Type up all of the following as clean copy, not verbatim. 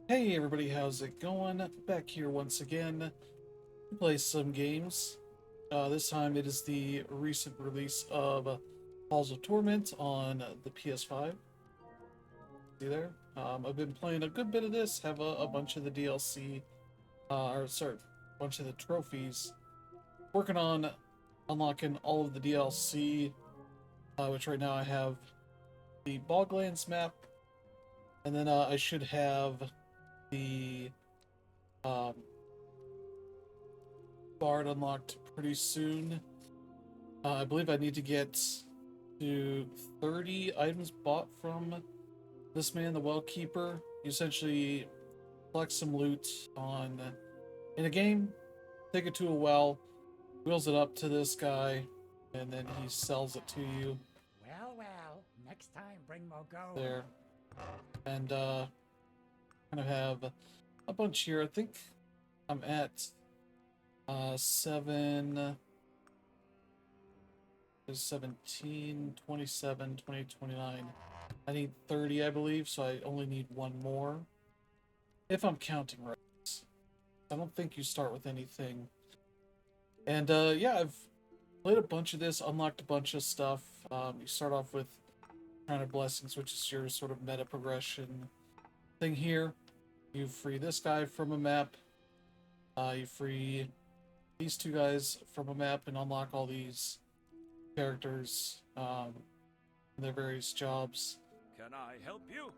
Hey everybody, how's it going? Back here once again to play some games. This time it is the recent release of Halls of Torment on the PS5. See there? I've been playing a good bit of this, have a bunch of the DLC, a bunch of the trophies. Working on unlocking all of the DLC, which right now I have the Boglands map, and then I should have the um, Bard unlocked pretty soon. I believe I need to get to 30 items bought from this man, the Well Keeper. You essentially collect some loot on in a game, take it to a well, wheels it up to this guy, and then he sells it to you Well, next time bring more gold. there. And kind of have a bunch here. I think I'm at 7 is 17, 27, 20, 29. I need 30, I believe, so I only need one more. If I'm counting right. I don't think you start with anything. And yeah, I've played a bunch of this, unlocked a bunch of stuff. You start off with Crown of Blessings, which is your sort of meta progression thing here. You free this guy from a map. You free these two guys from a map and unlock all these characters, their various jobs. Can I help you?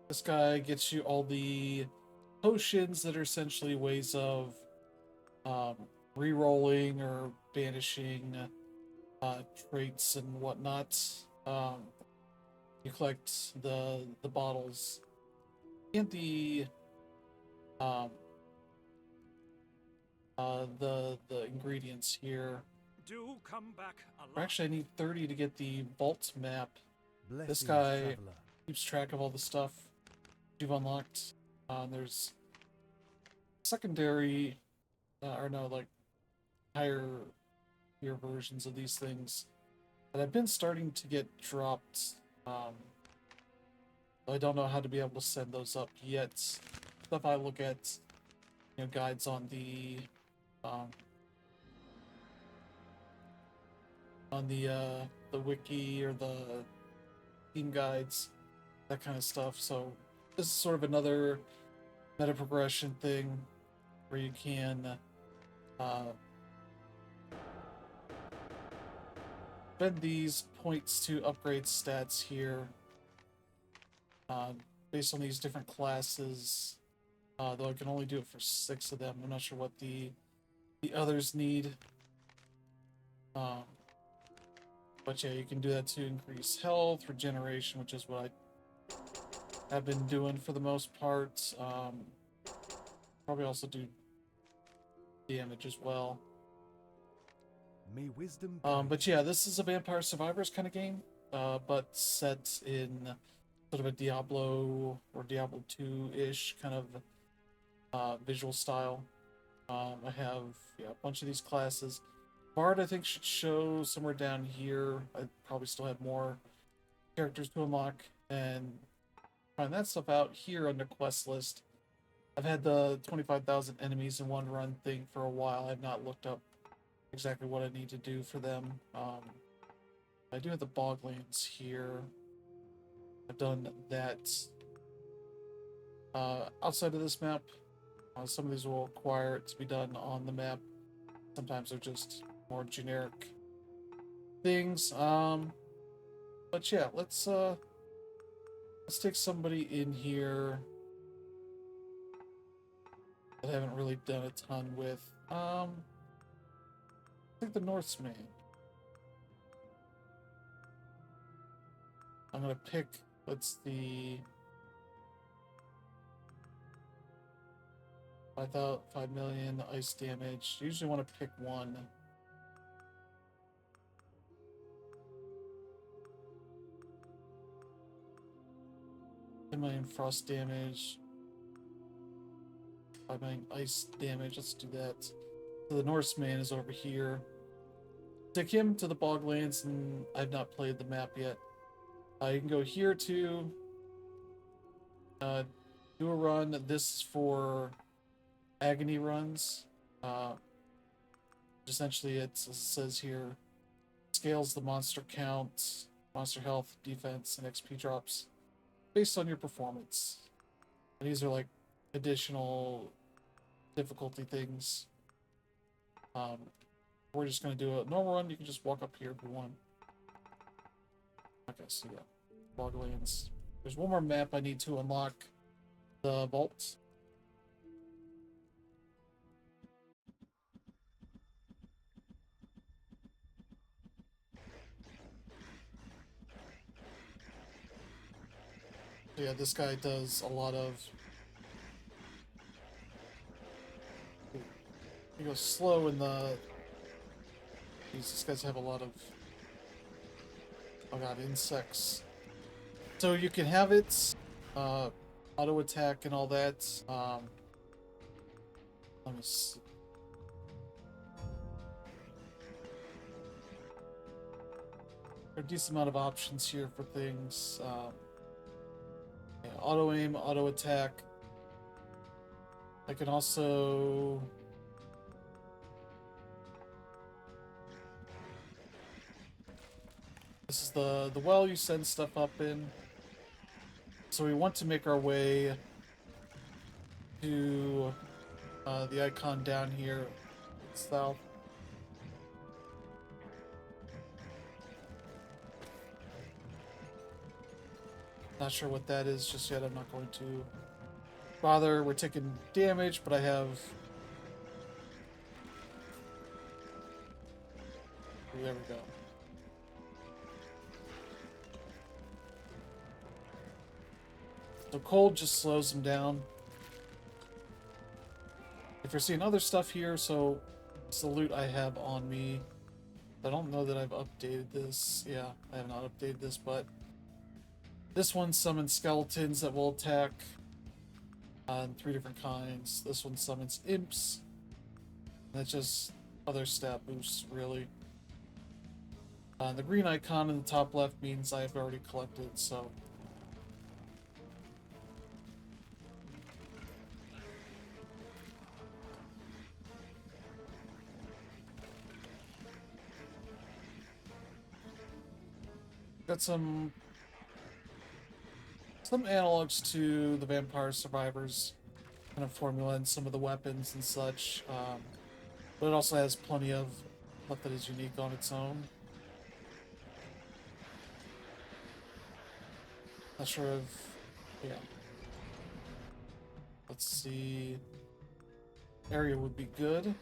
This guy gets you all the potions that are essentially ways of um, re-rolling or banishing traits and whatnot. Um, you collect the bottles and um, the ingredients here. Do come back Or alive. actually, I need 30 to get the vault map. This Blessings, guy traveler. keeps track of all the stuff you've unlocked. There's secondary, or no, like higher tier versions of these things that I've been starting to get dropped. I don't know how to be able to send those up yet. Stuff I look at, guides um, on the wiki or the Steam guides, that kind of stuff. So this is sort of another meta progression thing where you can uh, spend these points to upgrade stats here uh, based on these different classes. Though I can only do it for 6 of them. I'm not sure what the others need. Um, but yeah, you can do that to increase health, regeneration, which is what I have been doing for the most part. Probably also do damage as well. May wisdom But yeah, this is a Vampire Survivors kind of game, but set in sort of a Diablo or Diablo 2-ish kind of visual style. I have a bunch of these classes. Bard, I think, should show somewhere down here. I probably still have more characters to unlock and find that stuff out here under quest list. I've had the 25,000 enemies in one run thing for a while. I've not looked up exactly what I need to do for them. I do have the Boglands here. I've done that. Outside of this map, some of these will require it to be done on the map. Sometimes they're just more generic things. But yeah, let's take somebody in here that I haven't really done a ton with. I think the Norseman. I'm gonna pick, what's the 5 million ice damage. Usually want to pick one. 10 million frost damage. 5 million ice damage. Let's do that. So the Norseman is over here. Take him to the Boglands, and I've not played the map yet. You can go here to do a run. This is for agony runs. Essentially, it says here, scales the monster count, monster health, defense, and XP drops based on your performance. And these are like additional difficulty things. We're just gonna do a normal run. You can just walk up here if you want. Okay, so yeah, Boglands. There's one more map I need to unlock the vault. So yeah, this guy does a lot of. He goes slow in the. These guys have a lot of. Oh god, insects. So you can have it, auto attack and all that. Let me see. There are a decent amount of options here for things. Yeah, auto aim, auto attack. I can also. This is the well you send stuff up in. So we want to make our way to the icon down here, south. Not sure what that is just yet. I'm not going to bother. We're taking damage, but I have. There we go. So cold just slows them down. If you're seeing other stuff here, so it's the loot I have on me. I don't know that I've updated this. Yeah, I have not updated this, but this one summons skeletons that will attack in 3 different kinds. This one summons imps. That's just other stat boosts, really. The green icon in the top left means I've already collected, so. Got some analogs to the Vampire Survivors kind of formula and some of the weapons and such, but it also has plenty of stuff that is unique on its own. Not sure if, yeah. Let's see. Area would be good.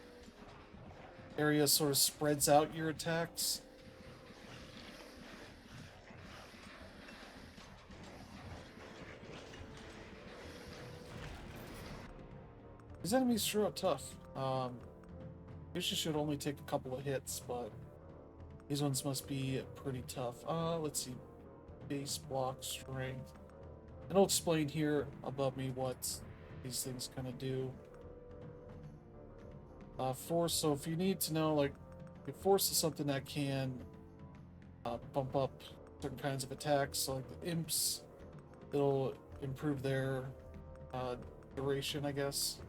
Area sort of spreads out your attacks. These enemies sure are tough. Usually should only take a couple of hits, but these ones must be pretty tough. Let's see. Base block strength. And it'll explain here above me what these things kind of do. Force, so if you need to know, like, if force is something that can bump up certain kinds of attacks, so like the imps, it'll improve their duration, I guess.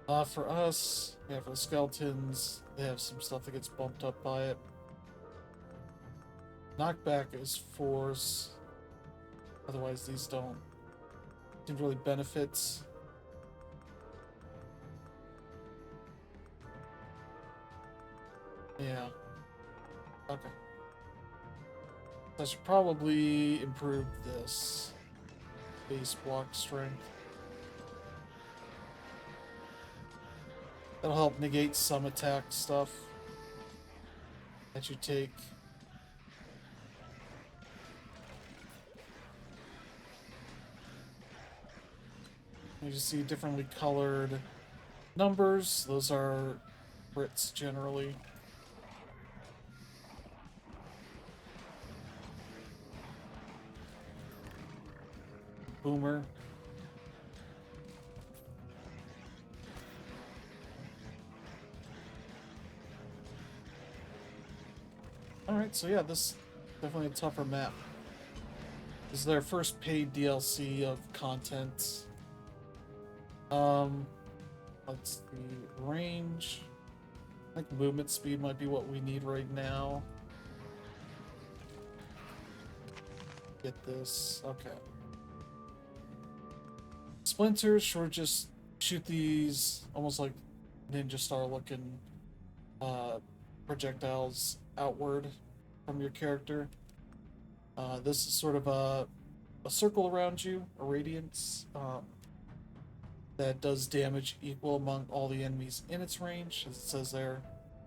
For us, yeah, for the skeletons, they have some stuff that gets bumped up by it. Knockback is force. Otherwise, these don't really benefit. Yeah. Okay. I should probably improve this base block strength. That'll help negate some attack stuff that you take. You just see differently colored numbers. Those are Brits generally. Boomer. Alright, so yeah, this is definitely a tougher map. This is their first paid DLC of content. Let's see, range. I think movement speed might be what we need right now. Get this. Okay. Splinters, sure, just shoot these almost like ninja star looking projectiles outward from your character. This is sort of a circle around you, a radiance, that does damage equal among all the enemies in its range. As it says there,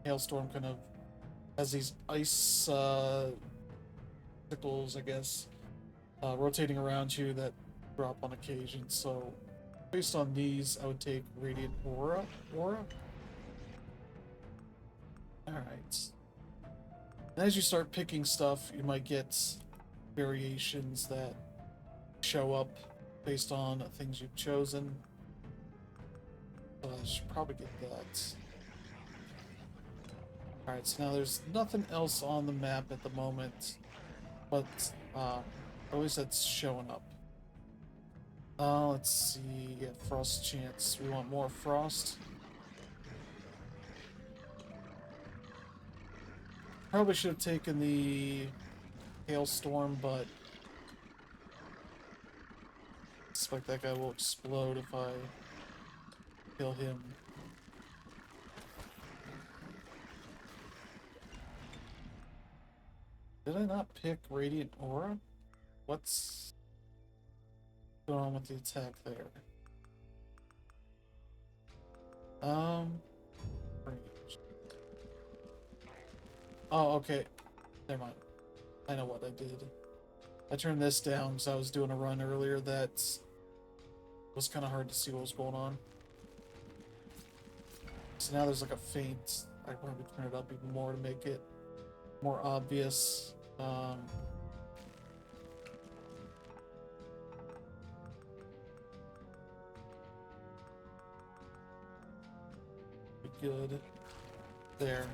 Hailstorm kind of has these ice sickles, I guess, rotating around you that drop on occasion. So based on these, I would take Radiant Aura. Alright. As you start picking stuff, you might get variations that show up based on things you've chosen. I should probably get that. Alright, so now there's nothing else on the map at the moment, but at least that's showing up. Let's see, yeah, frost chance. We want more frost. Probably should have taken the hailstorm, but I suspect that guy will explode if I kill him. Did I not pick Radiant Aura? What's going on with the attack there? Range. Oh, okay. Never mind. I know what I did. I turned this down because I was doing a run earlier that was kind of hard to see what was going on. So now there's like a faint. I probably turn it up even more to make it more obvious. Good. There.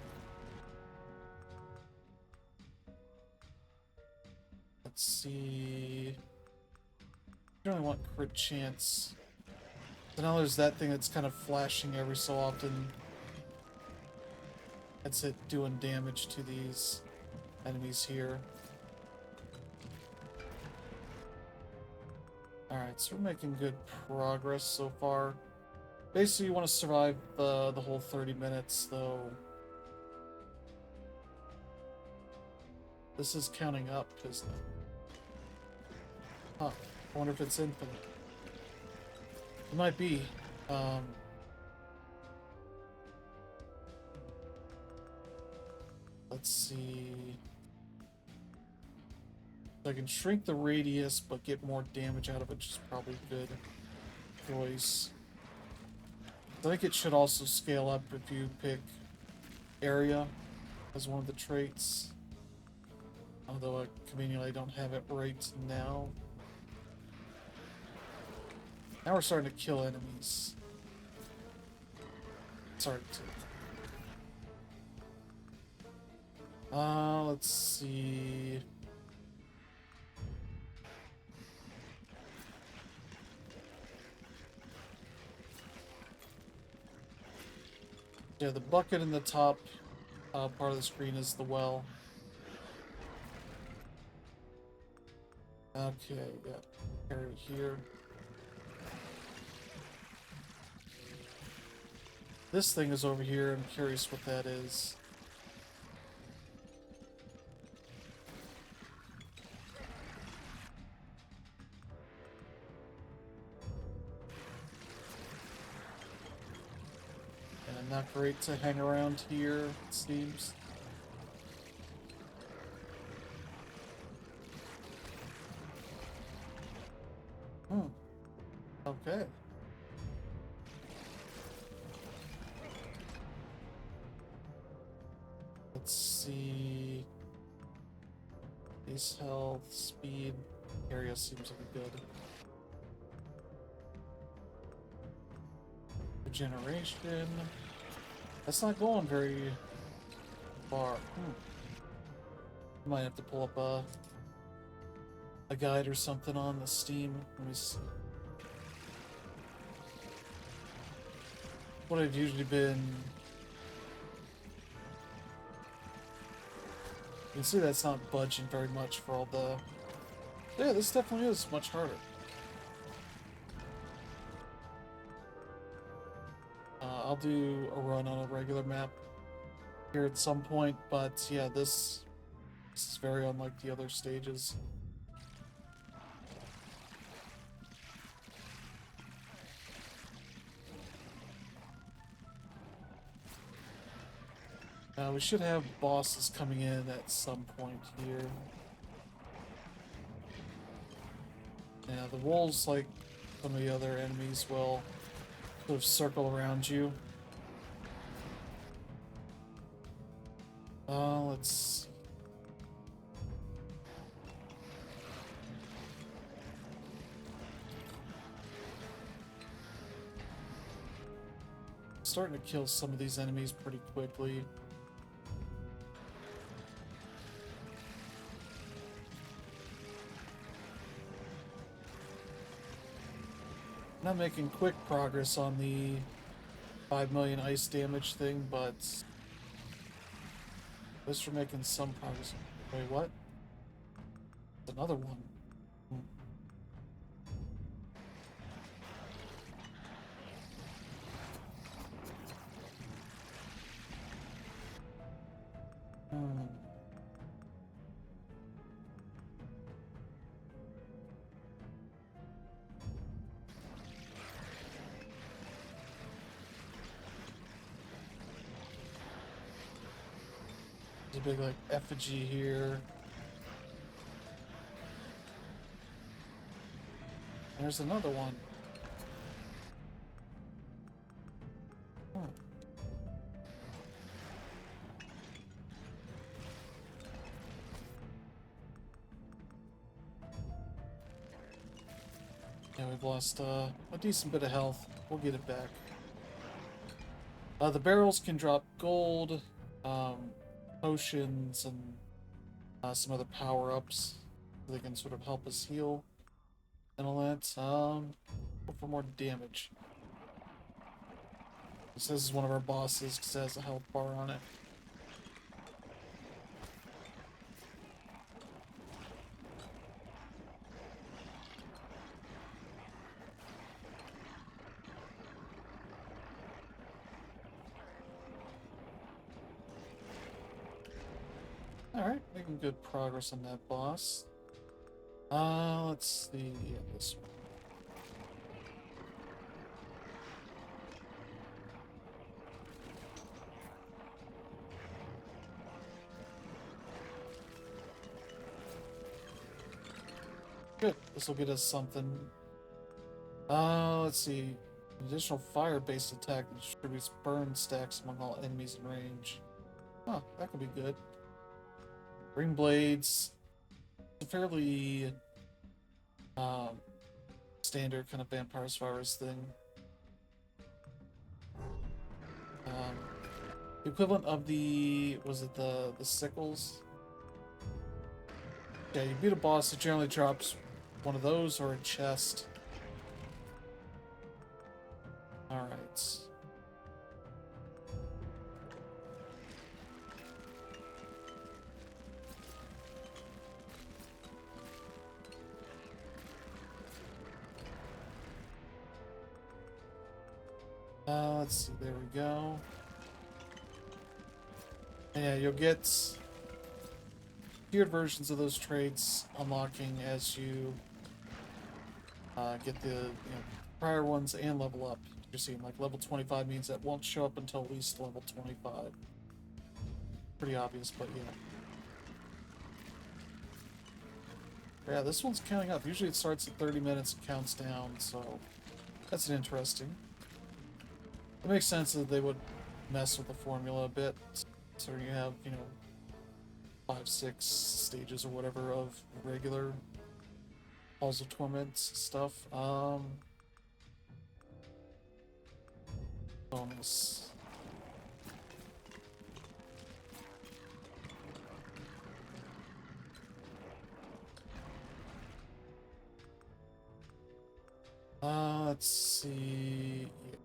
Let's see. I don't really want crit chance. So now there's that thing that's kind of flashing every so often. That's it, doing damage to these enemies here. Alright, so we're making good progress so far. Basically, you want to survive the whole 30 minutes, though. This is counting up, isn't it? Huh. I wonder if it's infinite. It might be. Let's see. So I can shrink the radius, but get more damage out of it, which is probably a good choice. I think it should also scale up if you pick area as one of the traits. Although I conveniently don't have it right now. Now we're starting to kill enemies. Sorry to. Let's see. Yeah, the bucket in the top part of the screen is the well. Okay, yeah. Area here. This thing is over here. I'm curious what that is. And not great to hang around here, it seems. Okay. Let's see. Base health, speed, area seems to be good. Regeneration. That's not going very far. Might have to pull up a a guide or something on the Steam. Let me see. What I've usually been. You can see that's not budging very much for all the. Yeah, this definitely is much harder. I'll do a run on a regular map here at some point, but yeah, this is very unlike the other stages. We should have bosses coming in at some point here. Yeah, the wolves, like some of the other enemies, will sort of circle around you. Let's... starting to kill some of these enemies pretty quickly. Not making quick progress on the 5 million ice damage thing, but at least we're making some progress. Wait, what? Another one. There's a big, like, effigy here. There's another one. Yeah, we've lost a decent bit of health. We'll get it back. The barrels can drop gold, potions, and some other power-ups. They can sort of help us heal and all that. Hope for more damage. This is one of our bosses because it has a health bar on it. Alright, making good progress on that boss. Let's see. Yeah, this one. Good. This will get us something. Let's see. An additional fire-based attack that distributes burn stacks among all enemies in range. Huh, that could be good. Ring blades. It's a fairly standard kind of vampire survivors thing. The equivalent of the the sickles? Yeah, you beat a boss, it generally drops one of those or a chest. Alright. Let's see, there we go. Yeah, you'll get tiered versions of those traits unlocking as you get the prior ones and level up. You're seeing like level 25 means that won't show up until at least level 25. Pretty obvious, but yeah. Yeah, this one's counting up. Usually it starts at 30 minutes and counts down, so that's interesting. It makes sense that they would mess with the formula a bit. So you have, 5, 6 stages or whatever of regular Halls of Torment stuff. Bonus. Let's see. Yeah.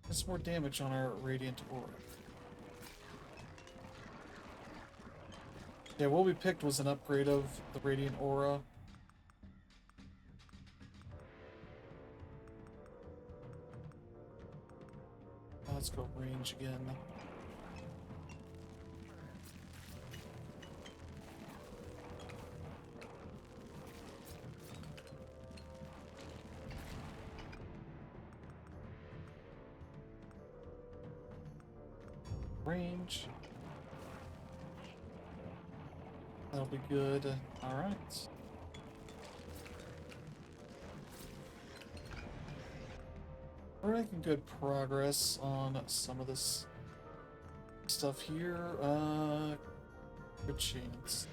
There's more damage on our Radiant Aura. Yeah, what we picked was an upgrade of the Radiant Aura. Let's go range again. Range. That'll be good. Alright. We're making good progress on some of this stuff here. Good chance.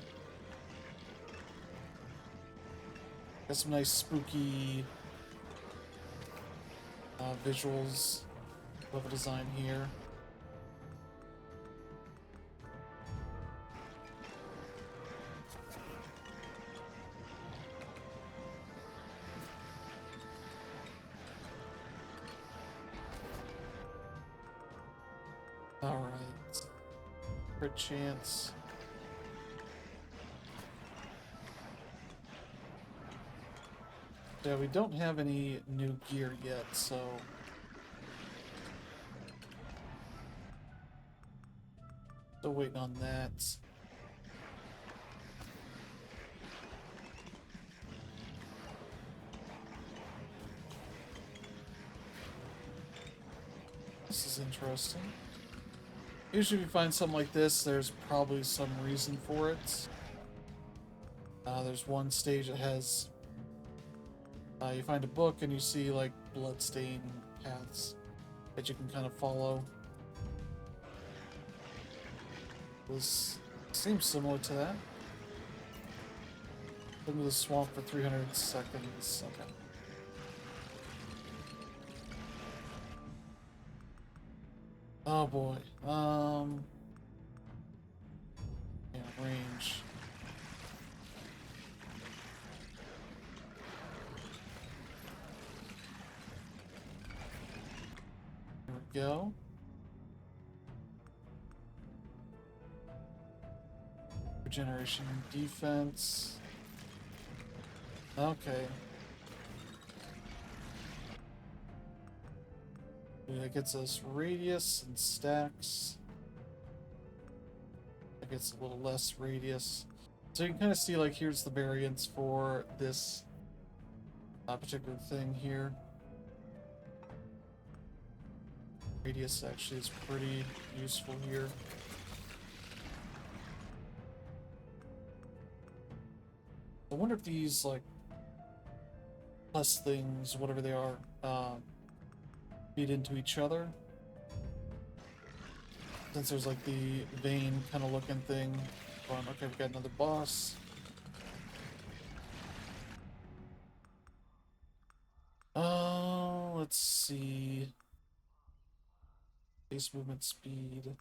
Got some nice spooky visuals, level design here. Alright. Crit chance. Yeah, we don't have any new gear yet, so... Still waiting on that. This is interesting. Usually if you find something like this, there's probably some reason for it. There's one stage that has... you find a book and you see like bloodstain paths that you can kind of follow. This seems similar to that. Into the swamp for 300 seconds. Okay. Oh boy. Yeah, range. There we go. Regeneration defense. Okay. That gets us radius and stacks. That gets a little less radius. So you can kind of see, like, here's the variance for this particular thing here. Radius actually is pretty useful here. I wonder if these, like, plus things, whatever they are, feed into each other. Since there's, like, the vein kind of looking thing. Okay, we've got another boss. Let's see. Base movement speed.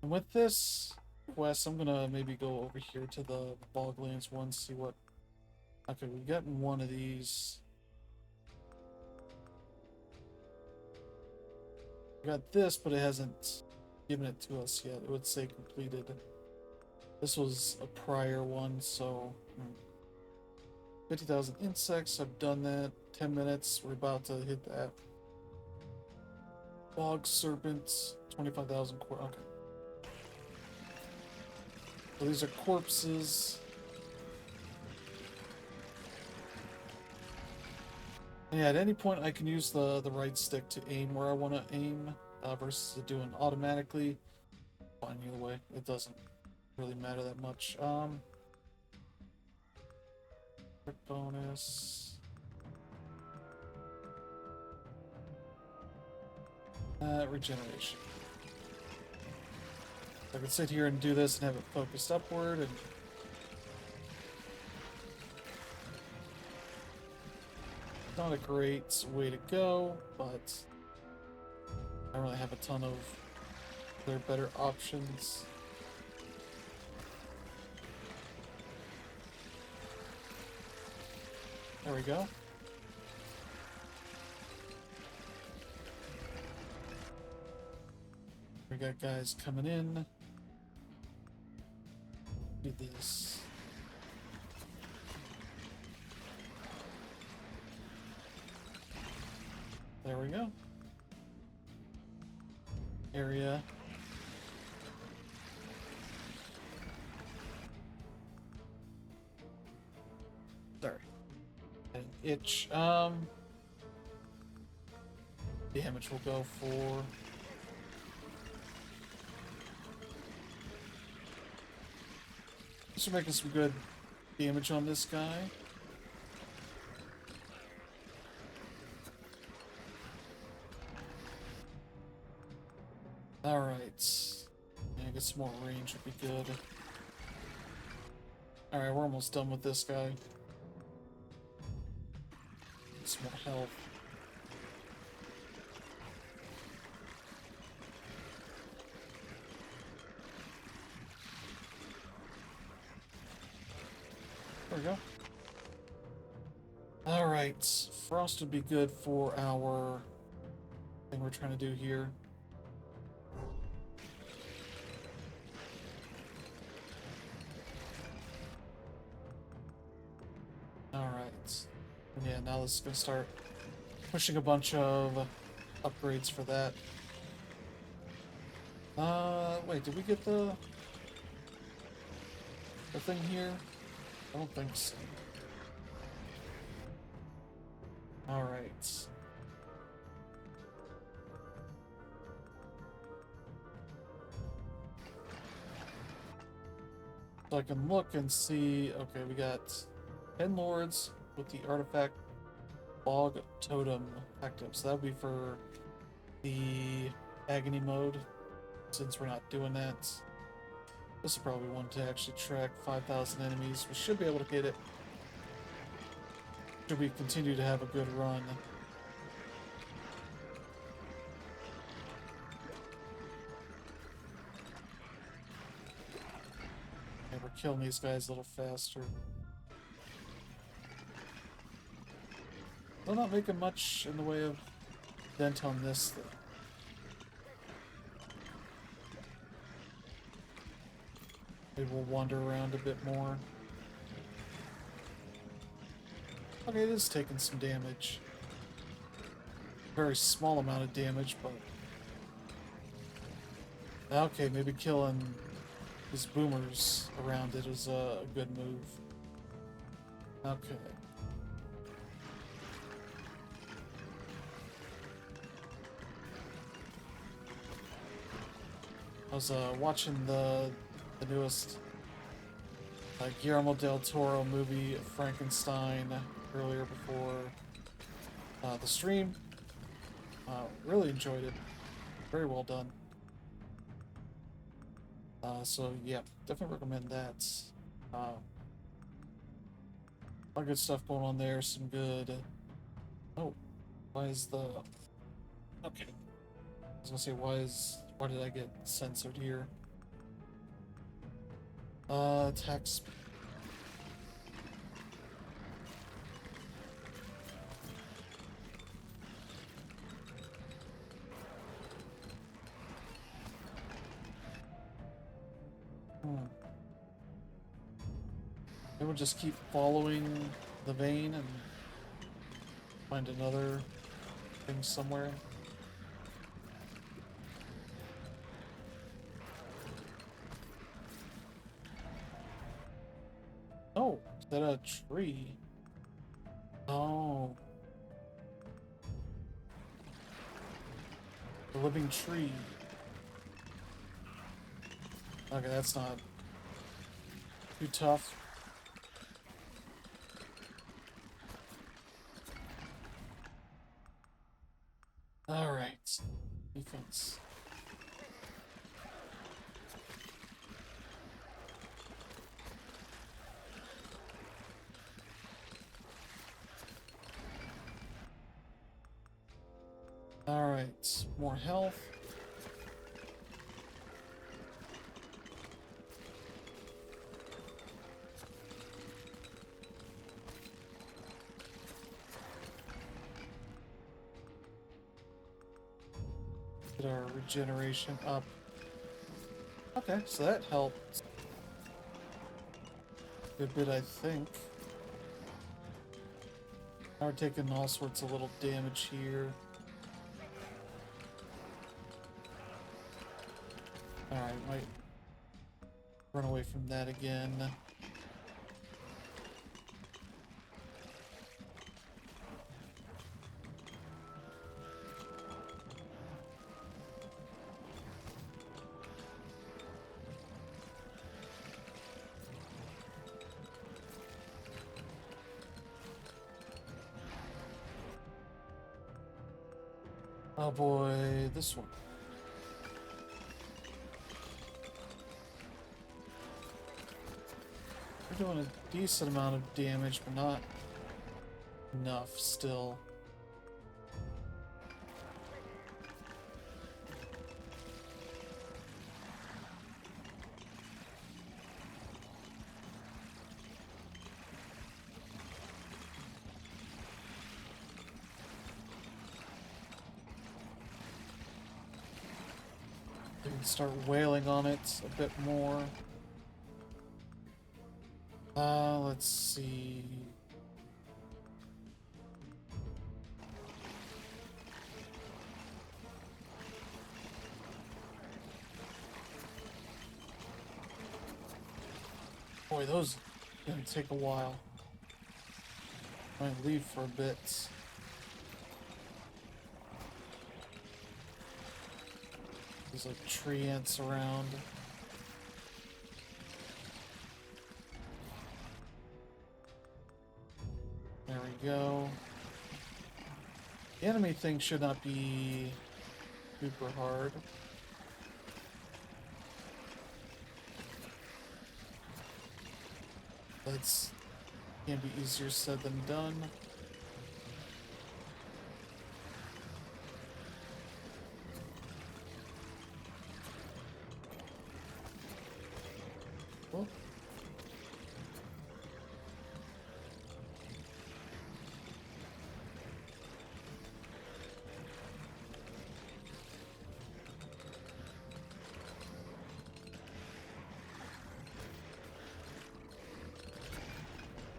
And with this quest, I'm gonna maybe go over here to the Boglands one, see what... Okay, we've gotten one of these. We got this, but it hasn't given it to us yet. It would say completed. This was a prior one, so... 50,000 insects, I've done that. 10 minutes, we're about to hit that. Bog serpent, 25,000 okay. So these are corpses. And yeah, at any point I can use the right stick to aim where I want to aim versus it doing automatically. Fine, either way, it doesn't really matter that much. Crit bonus. Regeneration. I could sit here and do this and have it focused upward and... Not a great way to go, but I don't really have a ton of other better options. There we go. We got guys coming in. Do this. There we go. Area. Sorry. An itch. Damage will go for. Just making some good damage on this guy. Alright. Yeah, get some more range would be good. Alright, we're almost done with this guy. Get some more health. There we go. Alright, Frost would be good for our thing we're trying to do here. Alright. And yeah, now this is going to start pushing a bunch of upgrades for that. Wait, did we get the thing here? I don't think so. Alright. So I can look and see, okay, we got 10 lords with the artifact Bog Totem active. So that would be for the agony mode, since we're not doing that. This is probably one to actually track 5,000 enemies. We should be able to get it. Should we continue to have a good run? Okay, we're killing these guys a little faster. They're not making much in the way of dent on this thing. Maybe we'll wander around a bit more. Okay, it is taking some damage. Very small amount of damage, but... Okay, maybe killing these boomers around it is a good move. Okay. I was watching the newest Guillermo del Toro movie, Frankenstein, earlier before the stream. Really enjoyed it. Very well done. So yeah, definitely recommend that. A lot of good stuff going on there. Some good. Oh, why is the? Okay. I was gonna say why did I get censored here? Attack speed. Maybe we'll just keep following the vein and find another thing somewhere. Oh, is that a tree? Oh. The living tree. Okay, that's not too tough. Alright. Defense. Alright, more health. Get our regeneration up. Okay, so that helped a good bit, I think. Now we're taking all sorts of little damage here. Alright, might run away from that again. Oh boy, this one. We're doing a decent amount of damage, but not enough still. We can start wailing on it a bit more. Let's see. Boy, those are gonna take a while. Might leave for a bit. There's like tree ants around. There we go. The enemy thing should not be super hard. That's can be easier said than done. Oh.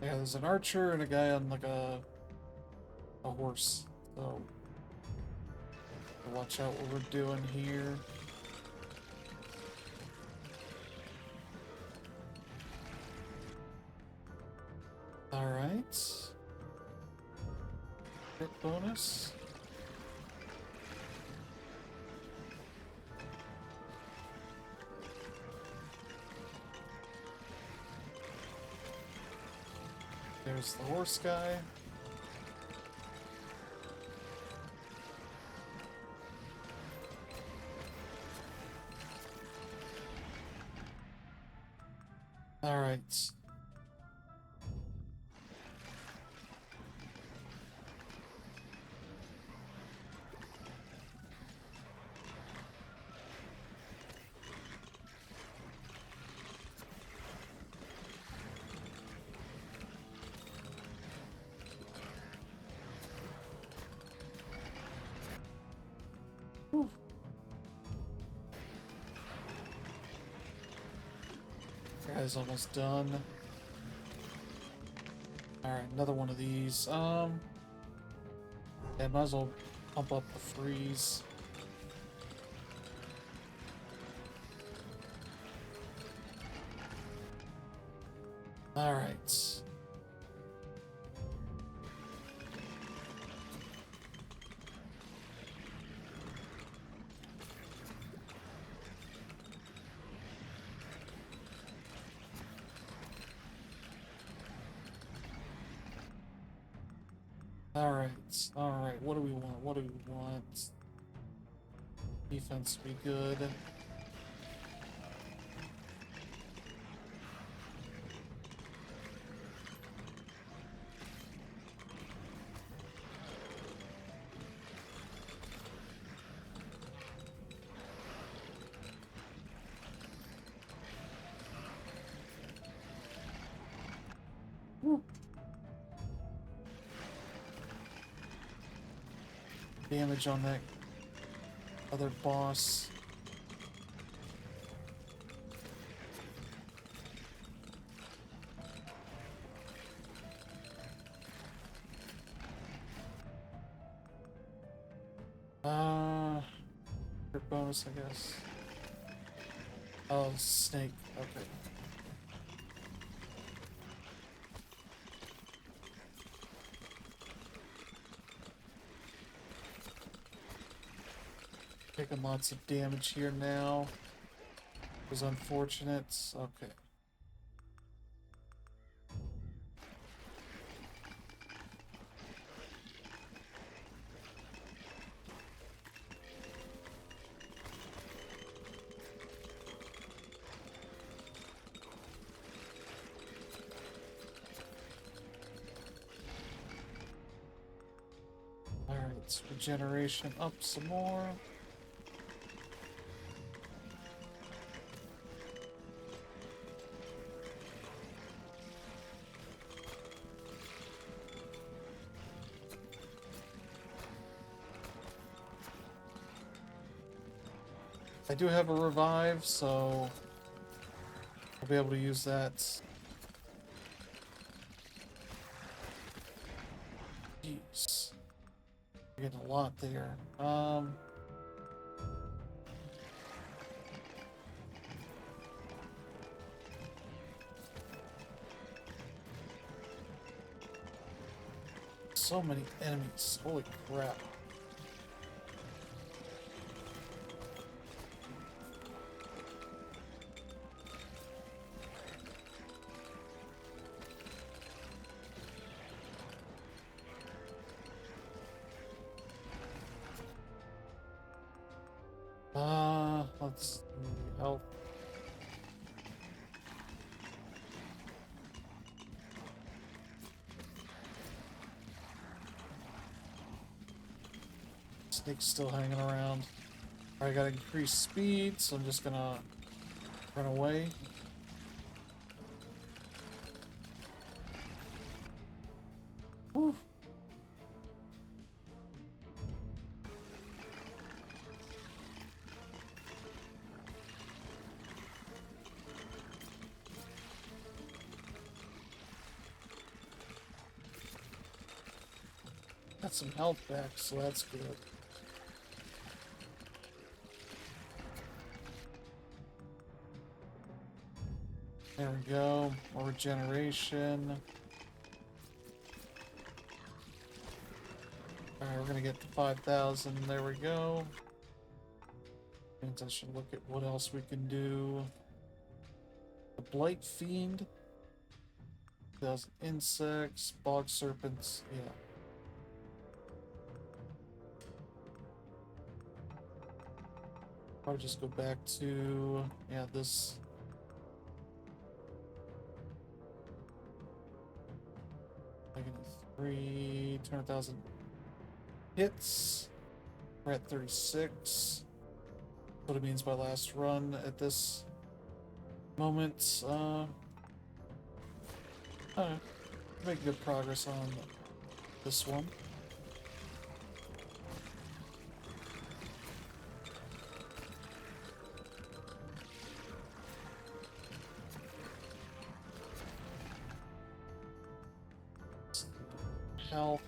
Yeah, there's an archer and a guy on like a horse. So watch out what we're doing here. All right. Crit bonus. There's the horse guy. All right. Whew. Guy's almost done. Alright, another one of these. Yeah, might as well pump up the freeze. Alright. Alright, what do we want? What do we want? Defense be good. Woo. Damage on that other boss. Crit bonus, I guess. Oh, snake. Okay. Taking lots of damage here now. It was unfortunate. Okay. Alright, regeneration up some more. I do have a revive, so I'll be able to use that. Jeez. You're getting a lot there. So many enemies. Holy crap. Let's see. Health. Snake's still hanging around. I got increased speed, so I'm just gonna run away. Whew. Got some health back, so that's good. There we go. More regeneration. Alright, we're gonna get to 5,000. There we go. Means I should look at what else we can do. The Blight Fiend. 1,000 insects. Bog serpents. Yeah. Probably just go back to, yeah, this. Three, 200,000 hits. We're at 36. What it means by last run at this moment. Make good progress on this one. Health.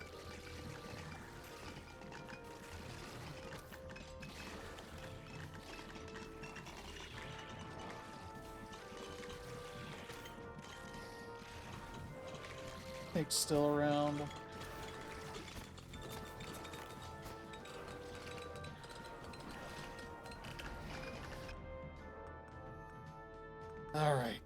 Snake's still around. All right.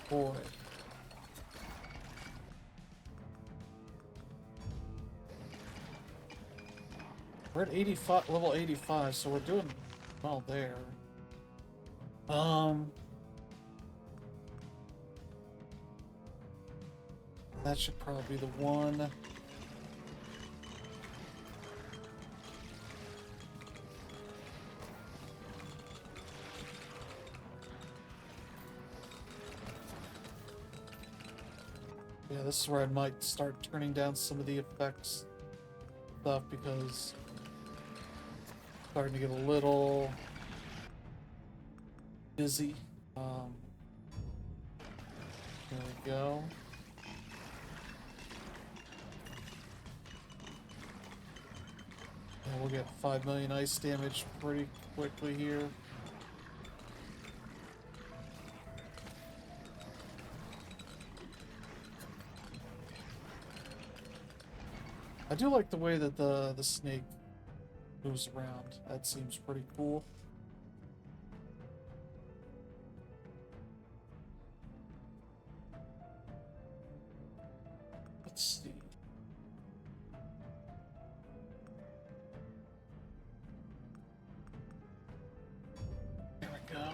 Boy. We're at 85, level 85, so we're doing well there. That should probably be the one. Yeah, this is where I might start turning down some of the effects stuff because it's starting to get a little busy. There we go. And we'll get 5 million ice damage pretty quickly here. I do like the way that the snake moves around. That seems pretty cool. Let's see. There we go.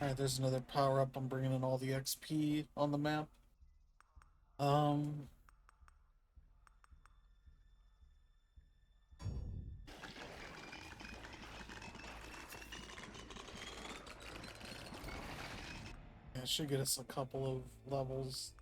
Alright, there's another power up. I'm bringing in all the XP on the map. Yeah, it should get us a couple of levels.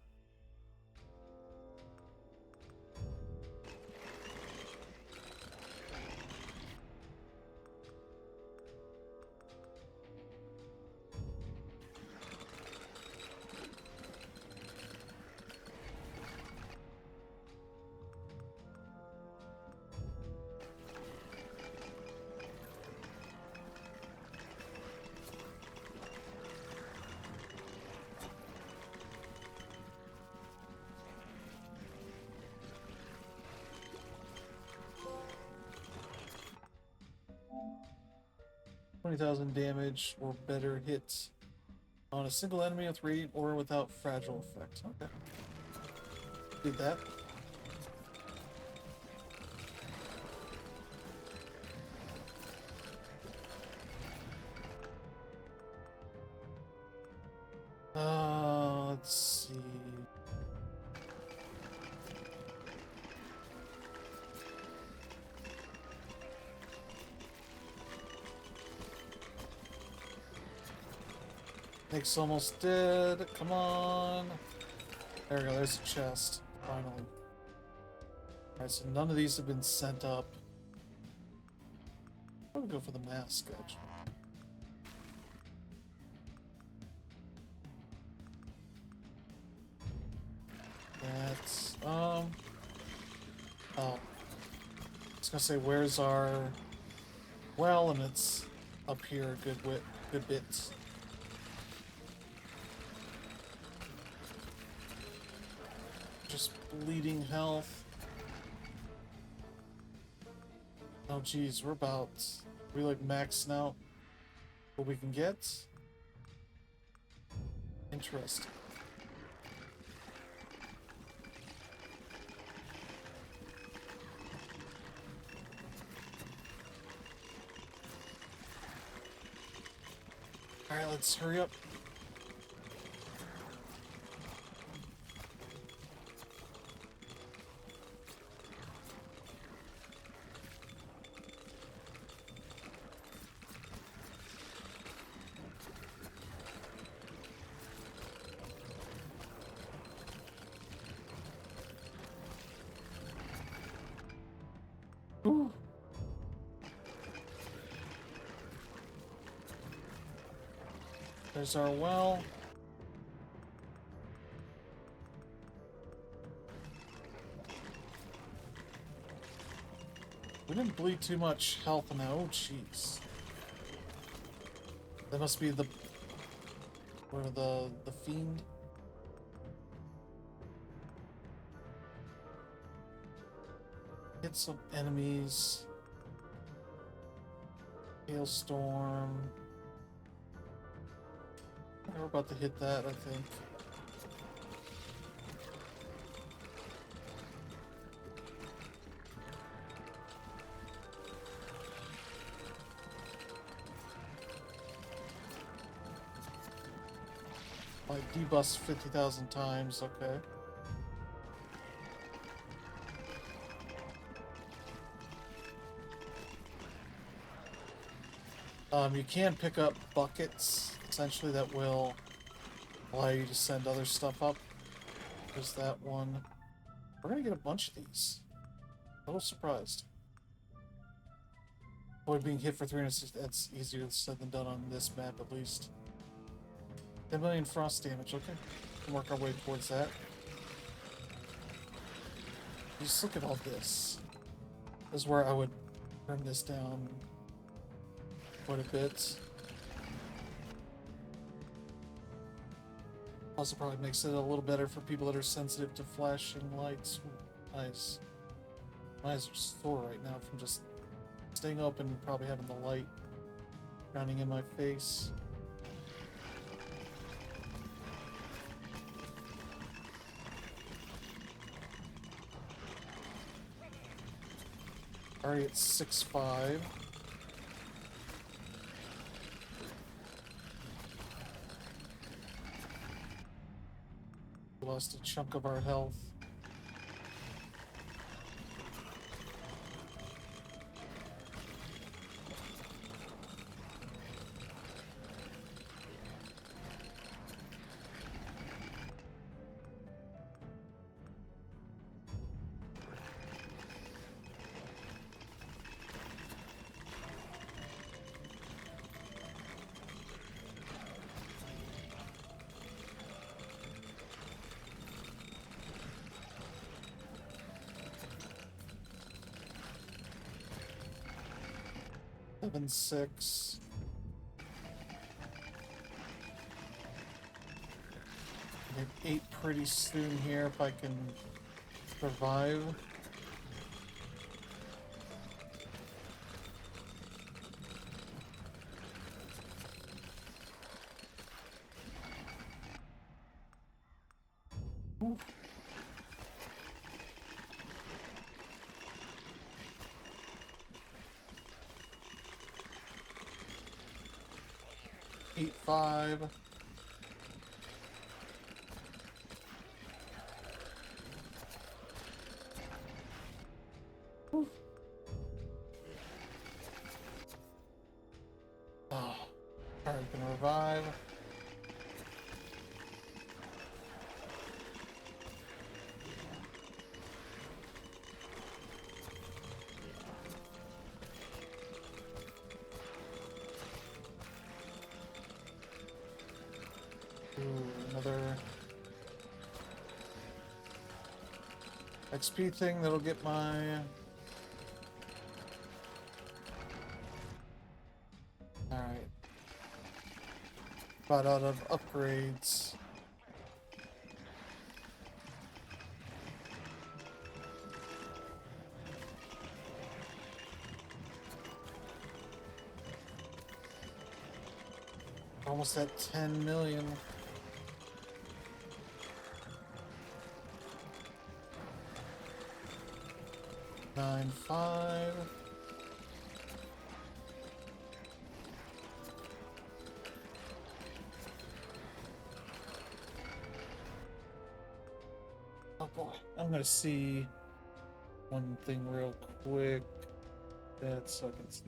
$20,000 damage or better hits on a single enemy with radiant or without fragile effect. Okay. Did that. Let's see. Nick's almost dead. Come on. There we go. There's a chest. Finally. Alright, so none of these have been sent up. I'm gonna go for the mask, actually. That's, oh. I was gonna say, where's our well, and it's up here a good bit. Just bleeding health. Oh geez, we're like maxing out what we can get. Interesting. Alright, let's hurry up. Ooh. There's our well. We didn't bleed too much health now. Oh, jeez. That must be the fiend. Hit some enemies. Hailstorm. We're about to hit that, I think. debust 50,000 times, okay. You can pick up buckets, essentially, that will allow you to send other stuff up. There's that one. We're gonna get a bunch of these. A little surprised. Avoid being hit for 360, that's easier said than done on this map, at least. 10 million frost damage, okay. We can work our way towards that. Just look at all this. This is where I would turn this down quite a bit. Also probably makes it a little better for people that are sensitive to flashing lights. Ooh, nice. My eyes are sore right now from just staying open and probably having the light shining in my face. Already at 6-5. We lost a chunk of our health. Seven, 6. Get 8 pretty soon here if I can survive. Ooh. Eight, 5. Whew. Oh, alright, gonna revive. Another XP thing that'll get my... Alright. About out of upgrades. Almost at 10 million. 9, 5. Oh boy, I'm gonna see one thing real quick. That so I can see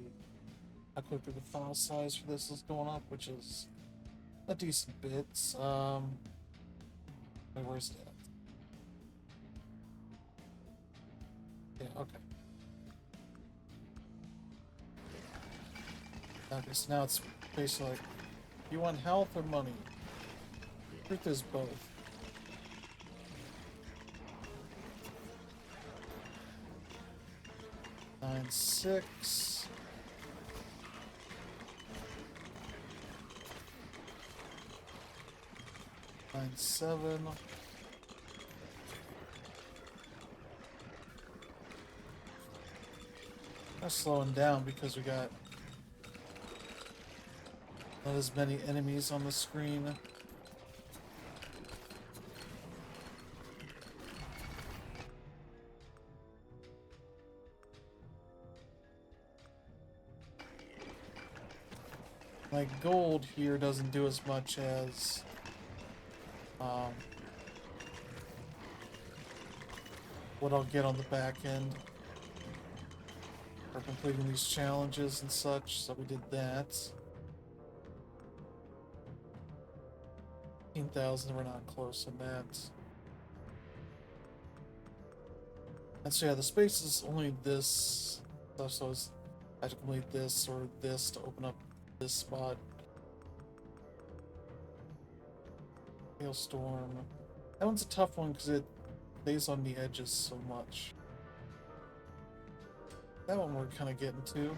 how quickly the file size for this is going up, which is a decent bit. Wait, where's that? Yeah, okay. Okay, so now it's basically like, you want health or money? Truth is both. Nine, 6. Nine, 7. We're slowing down because we got not as many enemies on the screen. Like gold here doesn't do as much as um, what I'll get on the back end for completing these challenges and such. So we did that. 15,000, we're not close on that. And so yeah, the space is only this stuff, so it's I have to complete this or this to open up this spot. Hailstorm. That one's a tough one because it stays on the edges so much. That one we're kind of getting to.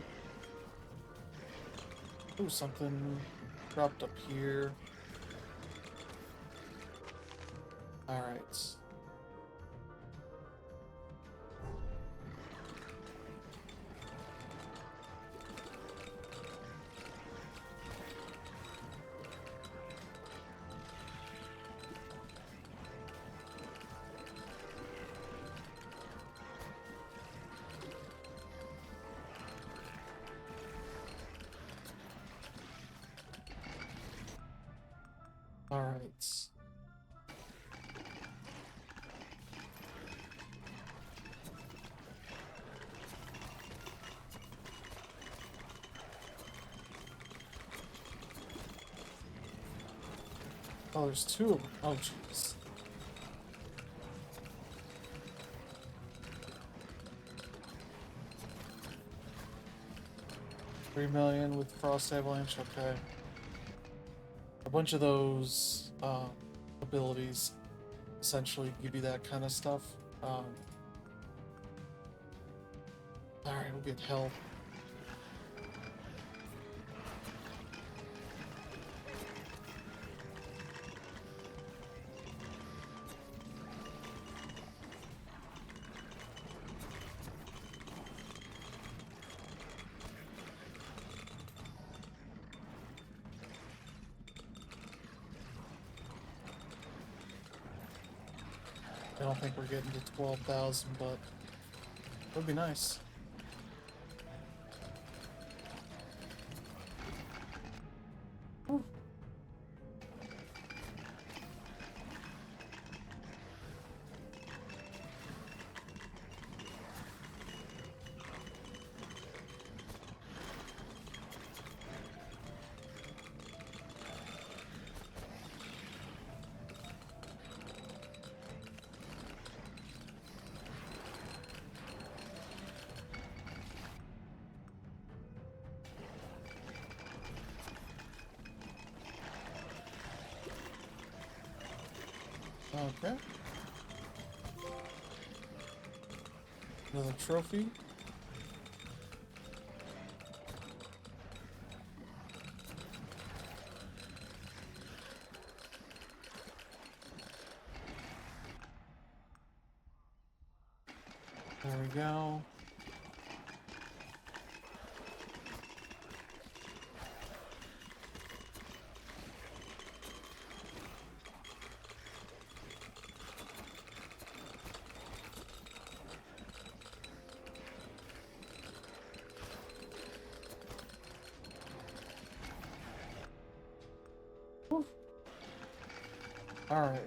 Ooh, something dropped up here. Alright. Alright. Oh, there's two of them. Oh, jeez. $3 million with Frost Avalanche, okay. A bunch of those abilities essentially give you that kind of stuff. Alright, we'll get health. I don't think we're getting to 12,000, but it would be nice. Whew. Okay. Another trophy. There we go. All right.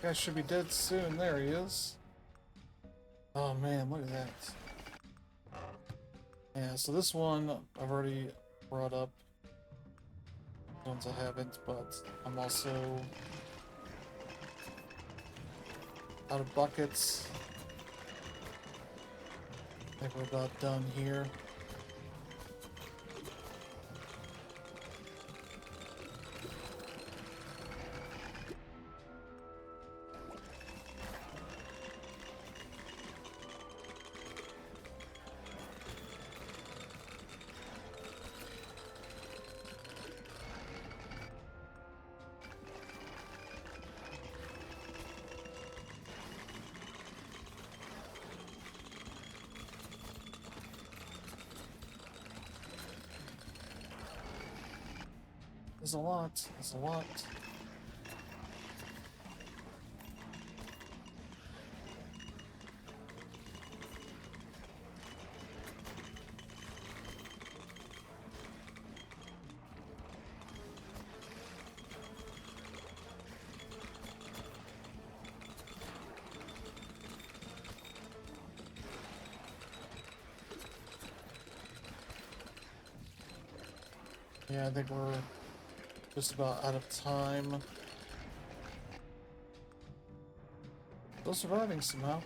Guy should be dead soon. There he is. Oh man, look at that. Yeah, so this one I've already brought up. The ones I haven't, but I'm also out of buckets. I think we're about done here. There's a lot. There's a lot. Yeah, I think we're just about out of time. Still surviving somehow.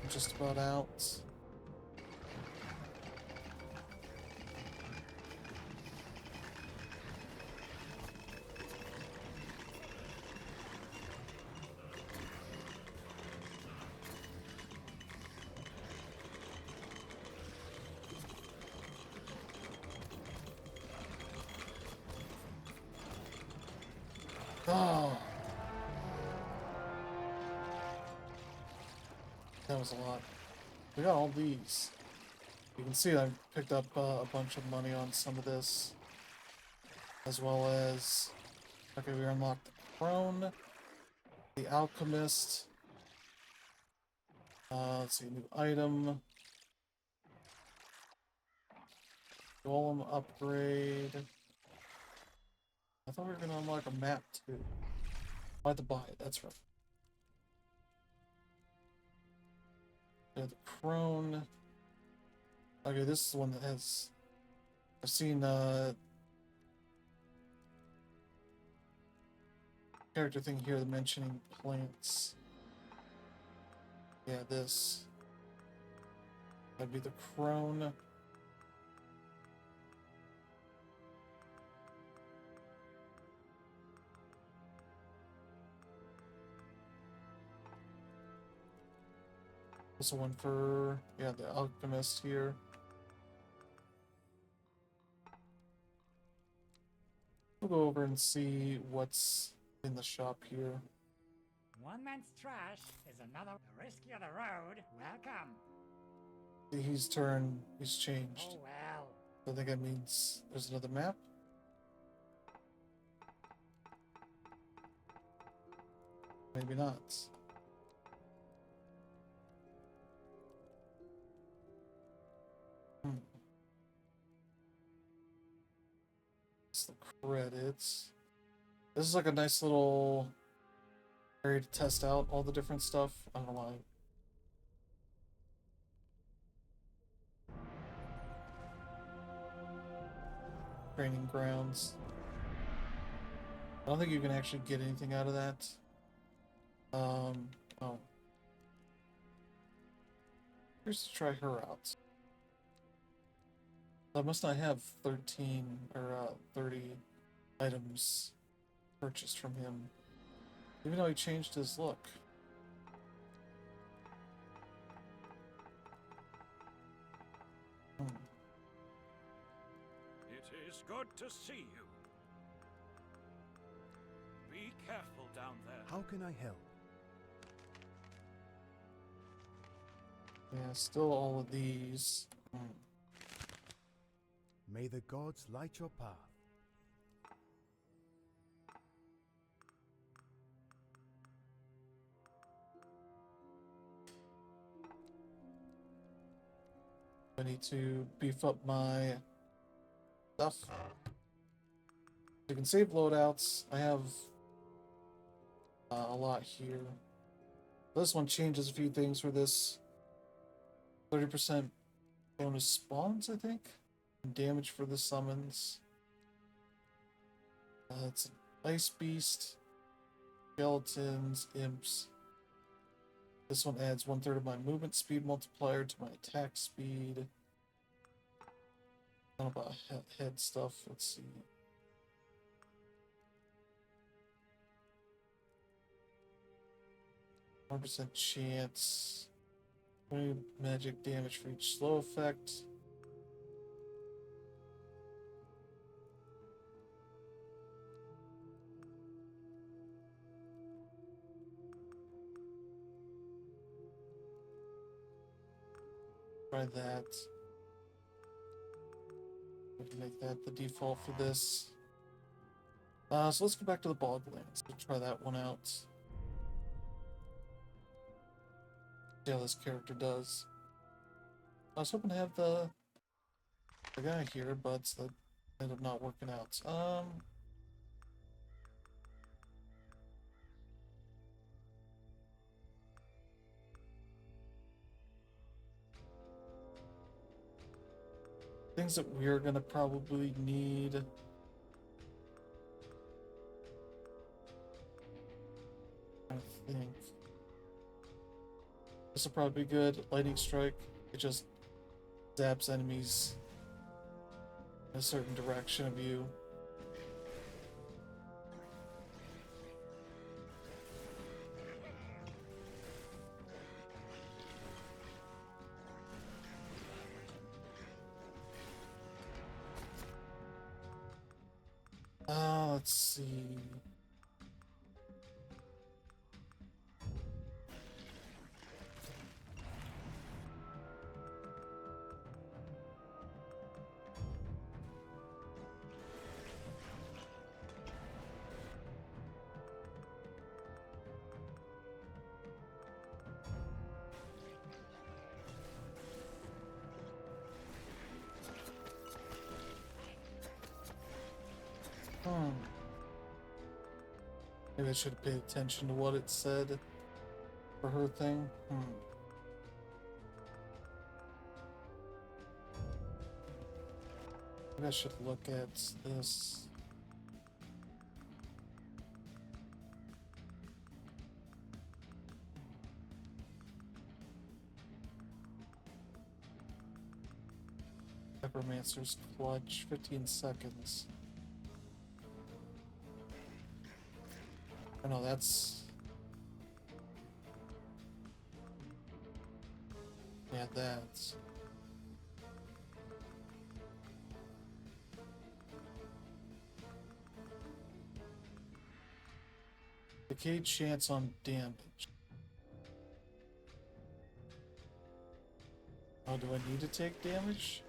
Just about out. Oh, that was a lot. We got all these. You can see I picked up a bunch of money on some of this, as well as, okay, we unlocked the Crone, the Alchemist. Let's see, new item. Golem upgrade. I thought we were gonna unlock a map too. I had to buy it, that's right. Yeah, the Crone. Okay, this is the one that has. I've seen character thing here mentioning plants. Yeah, this. That'd be the Crone. Also one for, yeah, the Alchemist here. We'll go over and see what's in the shop here. One man's trash is another. The riskier the road, welcome. He's turned, he's changed. Oh well. I think that means there's another map. Maybe not. It's the credits. This is like a nice little area to test out all the different stuff. I don't know why. Training grounds. I don't think you can actually get anything out of that. Oh. Here's to try her out. I must not have 13 or 30 items purchased from him. Even though he changed his look. It is good to see you. Be careful down there. How can I help? Yeah, still all of these. May the gods light your path. I need to beef up my stuff. You can save loadouts. I have a lot here. This one changes a few things for this. 30% bonus spawns, I think. Damage for the summons. It's an ice beast, skeletons, imps. This one adds 1/3 of my movement speed multiplier to my attack speed. I don't know about head stuff. Let's see. 100% chance. 20 magic damage for each slow effect. Try that. We can make that the default for this. So let's go back to the Boglands. We'll try that one out. See how this character does. I was hoping to have the guy here, but that ended up not working out. Things that we're gonna probably need. I think this will probably be good. Lightning strike. It just zaps enemies in a certain direction of you. Let's see. Maybe I should have paid attention to what it said for her thing. Maybe I should look at this. Necromancer's Clutch, 15 seconds. Oh no, that's... Yeah, that's... Decayed chance on damage. Oh, do I need to take damage?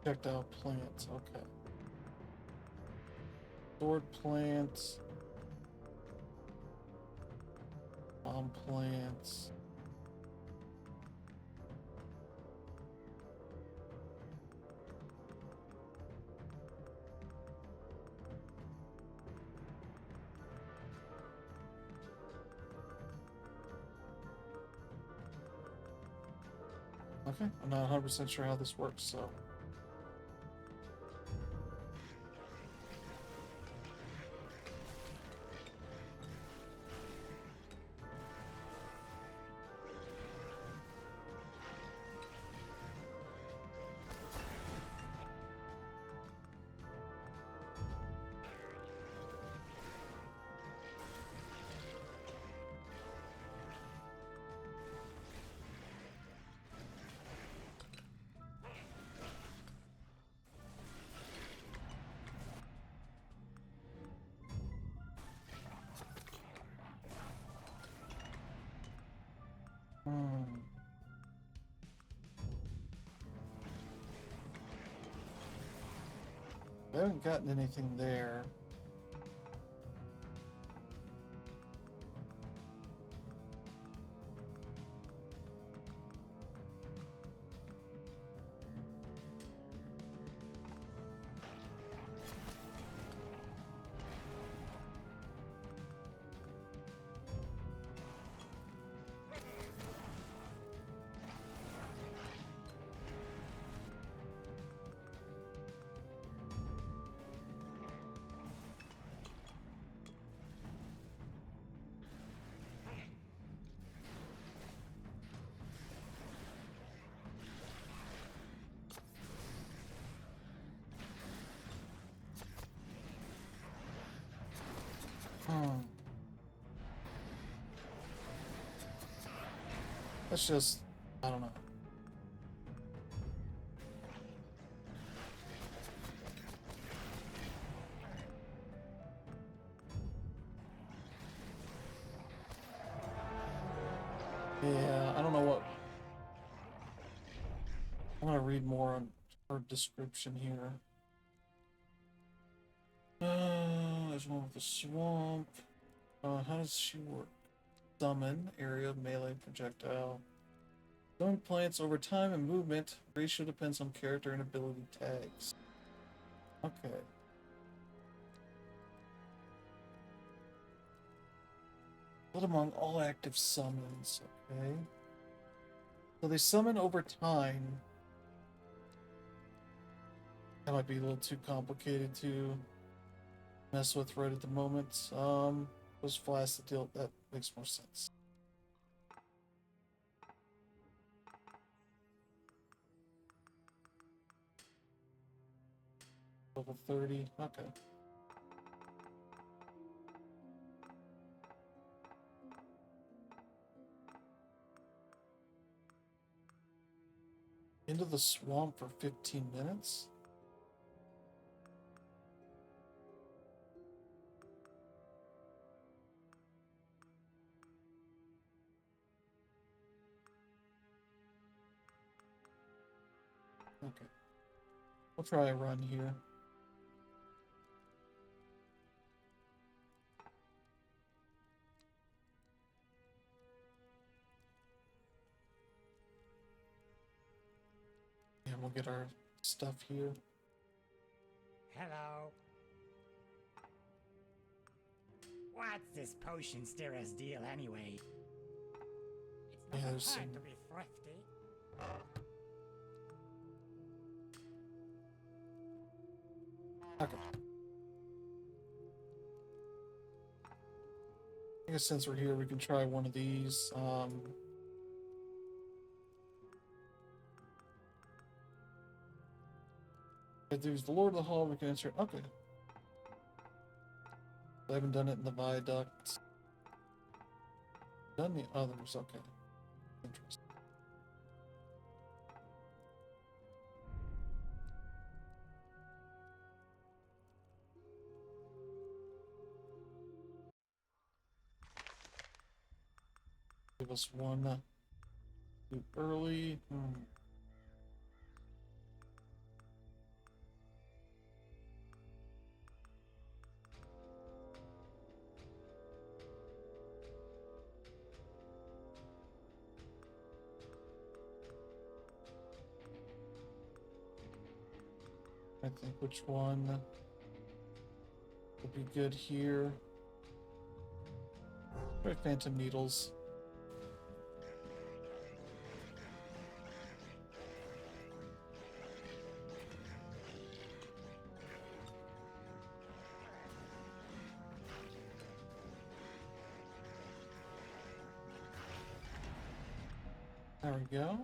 Checked out plants, okay. Sword plants. Bomb plants. Okay, I'm not 100% sure how this works, so... I haven't gotten anything there. Hmm. Let's just, I don't know. Yeah, I don't know what. I'm gonna read more on her description here. There's one with the swamp. How does she work? Summon, area, melee, projectile. Throwing plants over time and movement. Ratio depends on character and ability tags. Okay. Split among all active summons. Okay. So they summon over time. That might be a little too complicated to mess with right at the moment. Those flasks to deal. That makes more sense. Level 30. Okay. Into the swamp for 15 minutes? Okay. We'll try a run here. And we'll get our stuff here. Hello. What's this potion stirrer's deal anyway? It's not Yeah, the there's time some- to be thrifty. Okay. I guess since we're here, we can try one of these. If there's the Lord of the Hall, we can answer. Okay. I haven't done it in the viaduct. Done the others. Okay. Interesting. Give us one too early. I think which one would be good here. Try Phantom Needles. There we go.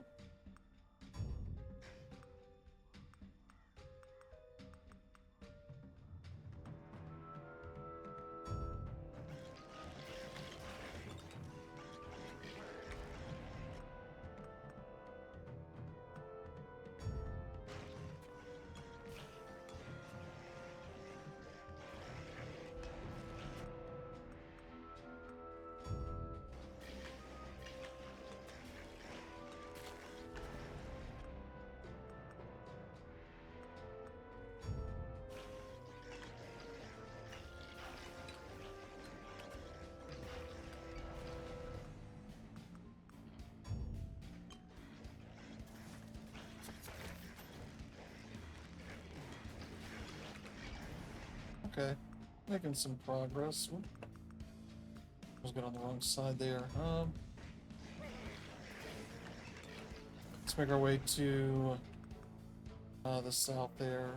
Okay, making some progress. Oop. I was on the wrong side there. Let's make our way to the south there.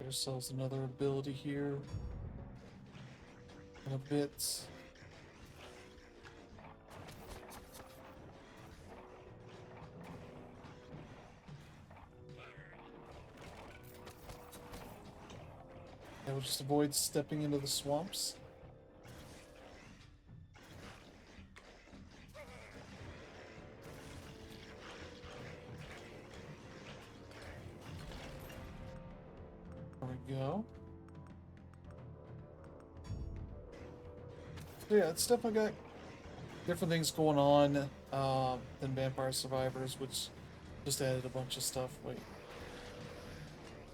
ourselves another ability here. In a bit. Yeah, we'll just avoid stepping into the swamps. There we go. So yeah, it's definitely got different things going on than Vampire Survivors, which just added a bunch of stuff. Wait.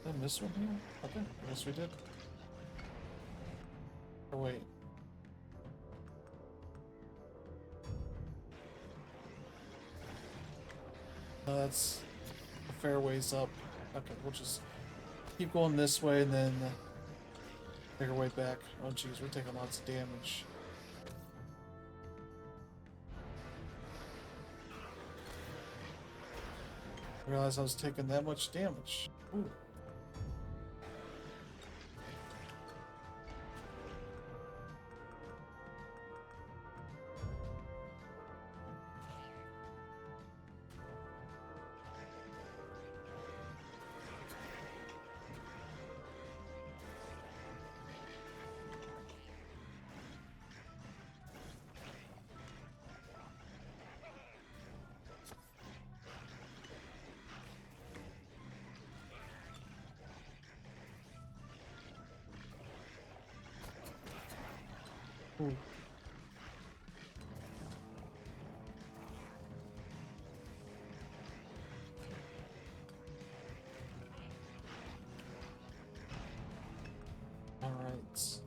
Did I miss one here? Okay, I guess we did. Or wait. That's a fair ways up. Okay, we'll just keep going this way and then make our way back. Oh jeez, we're taking lots of damage. I realized I was taking that much damage. Ooh. Ooh. All right.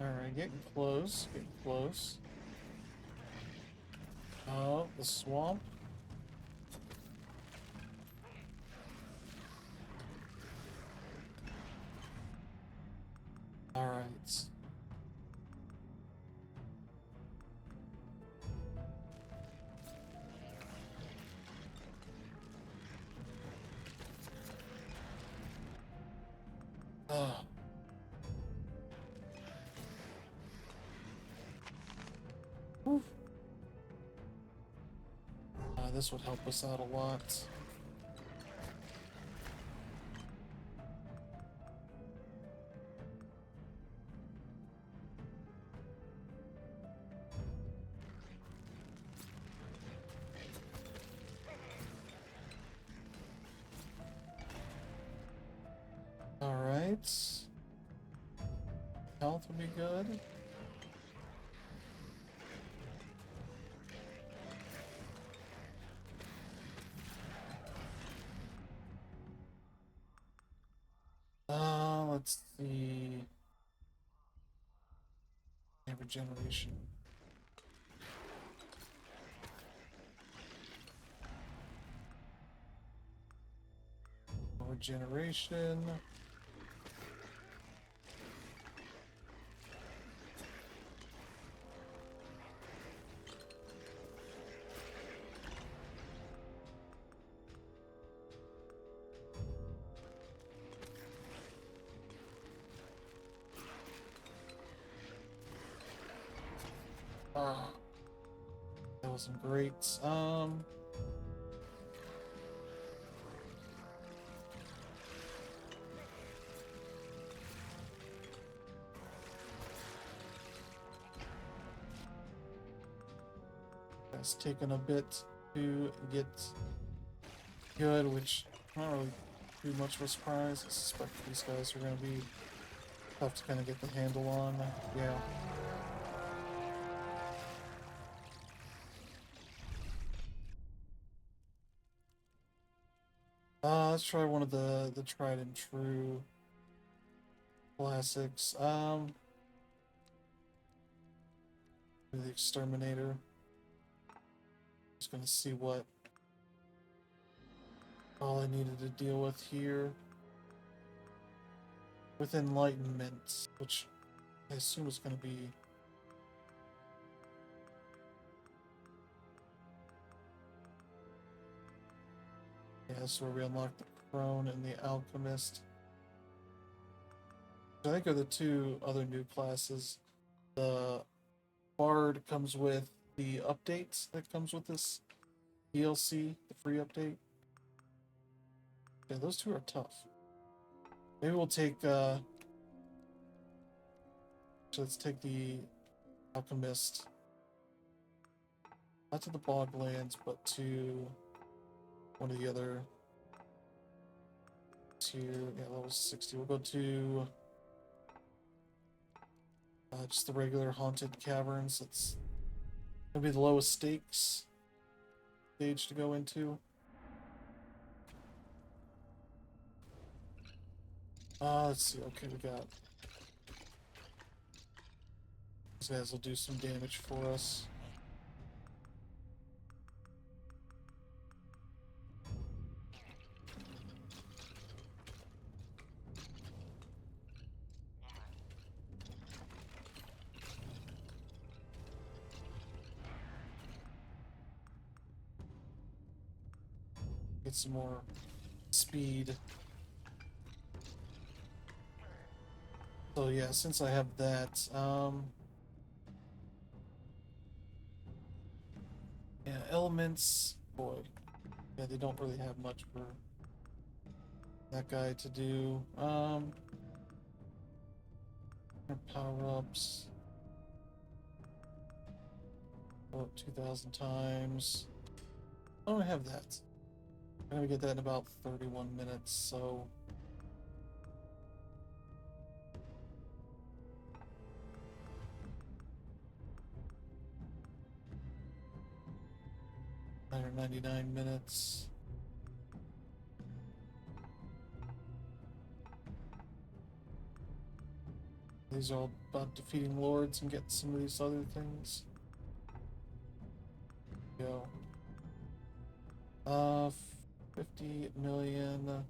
Alright, getting close, getting close. Oh, the swamp. Alright. Oh. Whew. This would help us out a lot. Alright. Health would be good. Let's see. Regeneration. Regeneration. That wasn't great. It's taken a bit to get good, which not really too much of a surprise. I suspect these guys are going to be tough to kind of get the handle on. Yeah. Let's try one of the tried and true classics. The exterminator. Just gonna see what all I needed to deal with here. With enlightenment, which I assume is gonna be that's where we unlock the Crone and the Alchemist. I think are the two other new classes. The Bard comes with the updates that comes with this DLC, the free update. Yeah, those two are tough. Maybe we'll take so let's take the Alchemist. Not to the Boglands, but to one of the other tier. Yeah, level 60. We'll go to just the regular haunted caverns. It's gonna be the lowest stakes stage to go into. Let's see. Okay, we got these guys will do some damage for us. Get some more speed. So yeah, since I have that, yeah, elements, boy, yeah, they don't really have much for that guy to do. Power-ups. Oh, 2,000 times. I don't have that. I'm gonna get that in about 31 minutes, so... $199 minutes. These are all about defeating lords and getting some of these other things. Go. 50 million.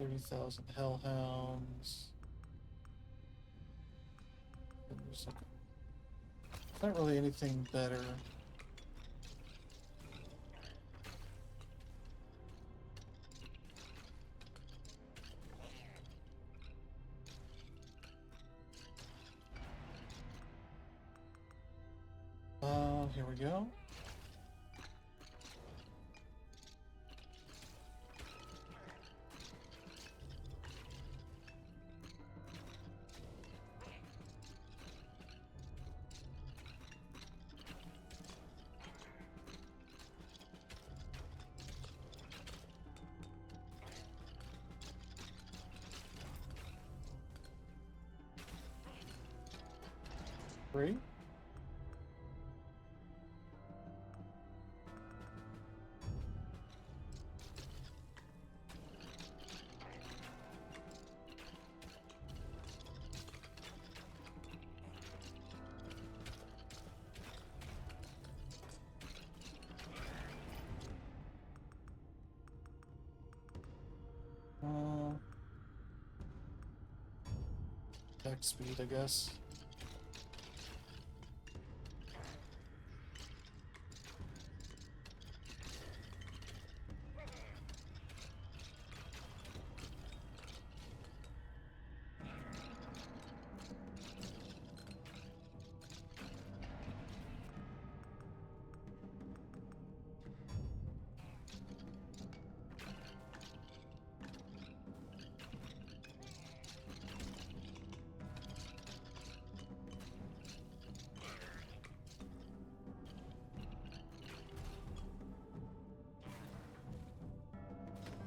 $30,000 hellhounds. There's like not really anything better. Here we go. Great. Attack speed, I guess.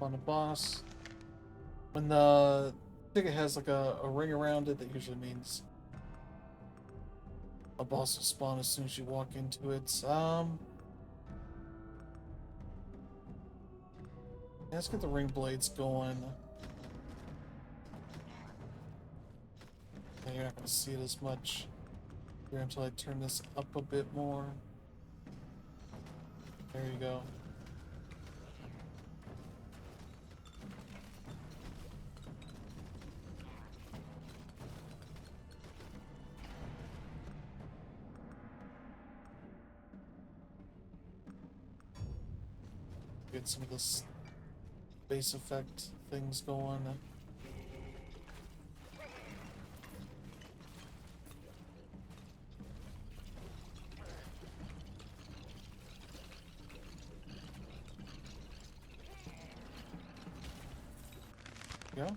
On a boss. When the ticket has like a ring around it, that usually means a boss will spawn as soon as you walk into it. Let's get the ring blades going. Yeah, you're not going to see it as much here until I turn this up a bit more. There you go. Get some of this base effect things going. Yeah.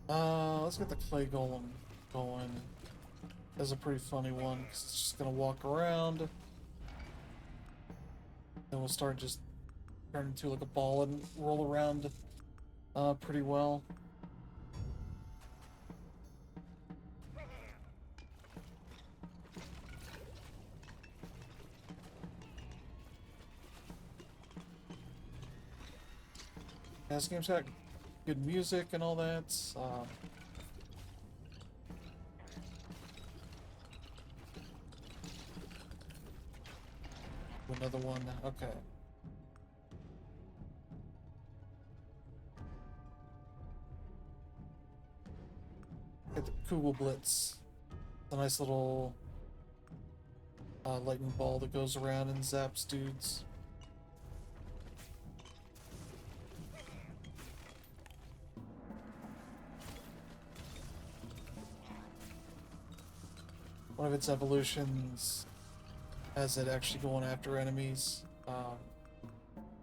Let's get the clay golem going. That's a pretty funny one because it's just gonna walk around. Then we'll start just turn into like a ball and roll around pretty well. Yeah, this game's got good music and all that. Another one, okay. Get the Kugel Blitz. It's a nice little lightning ball that goes around and zaps dudes. One of its evolutions has it actually going after enemies.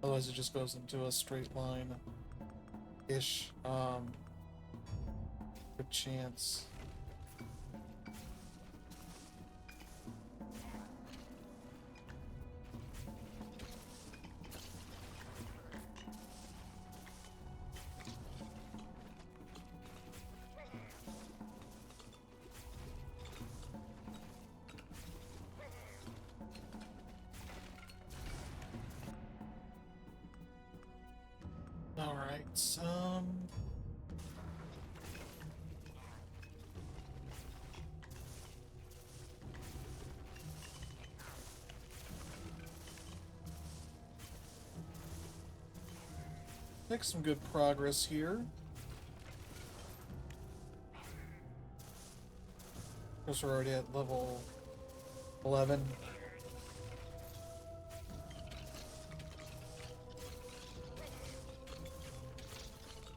Otherwise it just goes into a straight line-ish. Good chance. Alright, make some good progress here. Because we're already at level 11.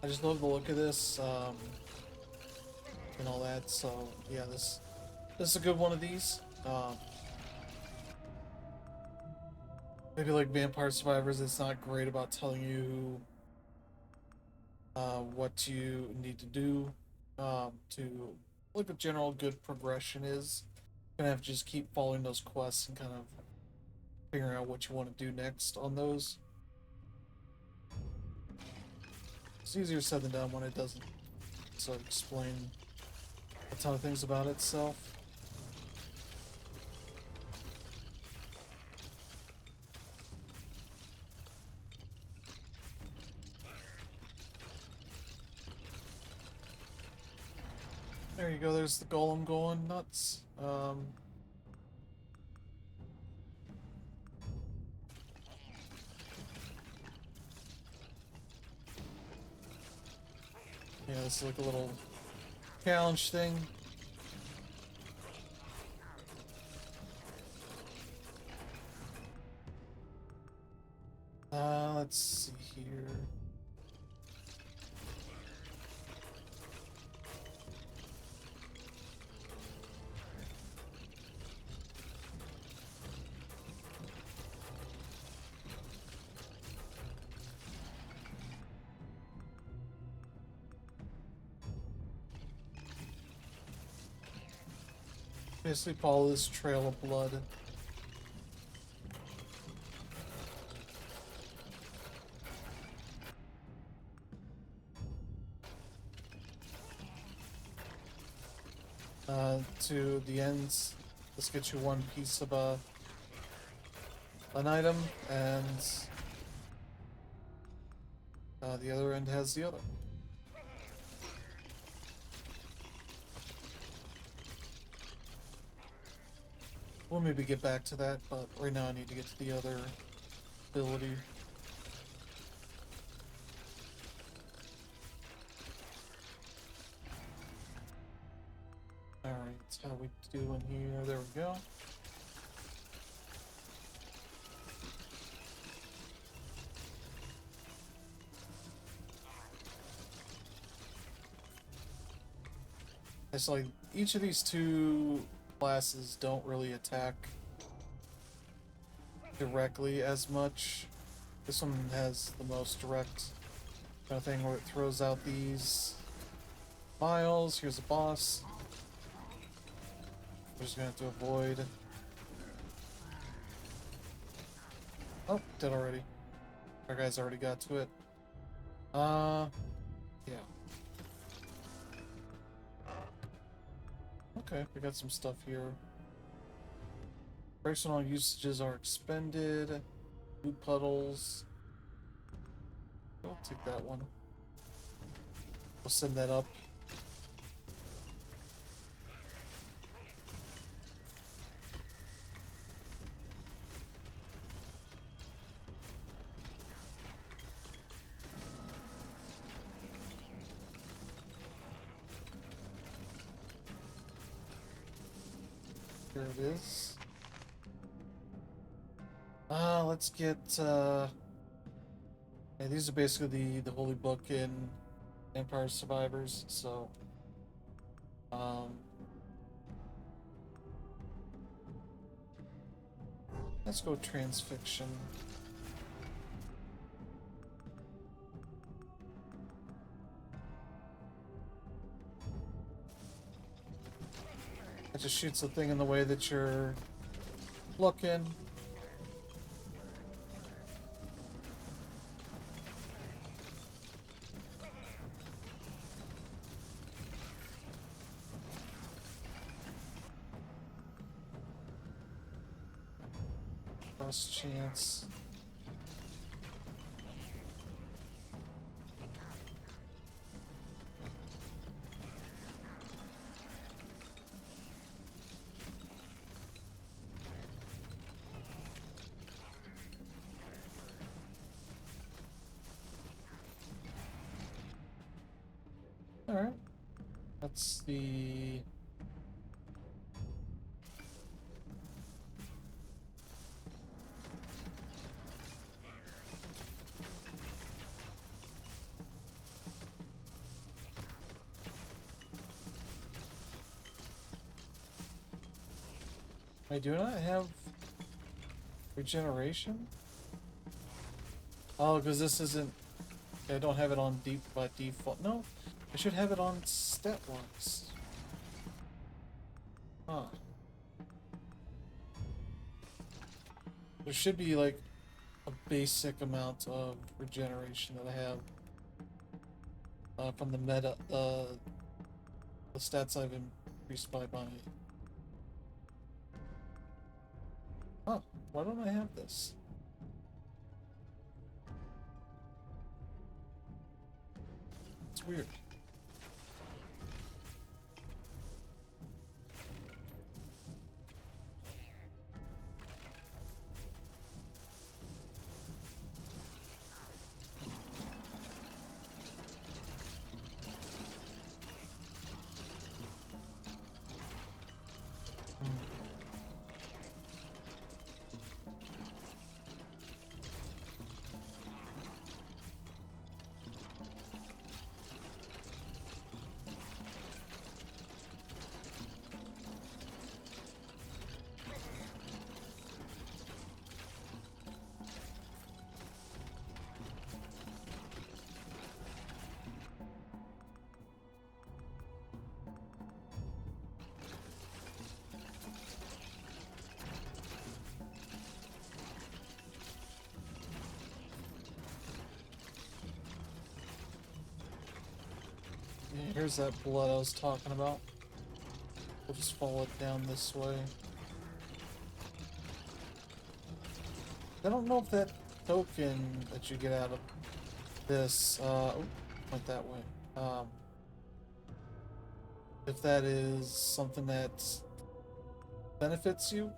I just love the look of this, and all that, so yeah, this is a good one of these. Maybe like Vampire Survivors, it's not great about telling you what you need to do to like a general good progression is. You're gonna have to just keep following those quests and kind of figuring out what you want to do next on those. It's easier said than done when it doesn't sort of explain a ton of things about itself. There you go, there's the golem going nuts. Yeah, this is like a little challenge thing. Let's see here. Basically follow this trail of blood. To the ends. This gets you one piece of an item, and The other end has the other. We'll maybe get back to that, but right now I need to get to the other ability. Alright, how we doing here? There we go. It's like each of these two classes don't really attack directly as much. This one has the most direct kind of thing where it throws out these files. Here's a boss. We're just gonna have to avoid. Oh, dead already. Our guys already got to it. Yeah. Okay, we got some stuff here. Personal usages are expended. Blue puddles. I'll take that one. We'll send that up. Here it is. Let's get, yeah, these are basically the holy book in Vampire Survivors, so, let's go transfixion. It just shoots the thing in the way that you're looking. Last chance. Alright. That's the... I do not have regeneration? Oh, because this isn't... I don't have it on deep by default. No, I should have it on stat-wise. Huh. There should be like a basic amount of regeneration that I have from the meta, the stats I've increased by my... Huh, why don't I have this? It's weird. Yeah, here's that blood I was talking about. We'll just follow it down this way. I don't know if that token that you get out of this, went that way. If that is something that benefits you.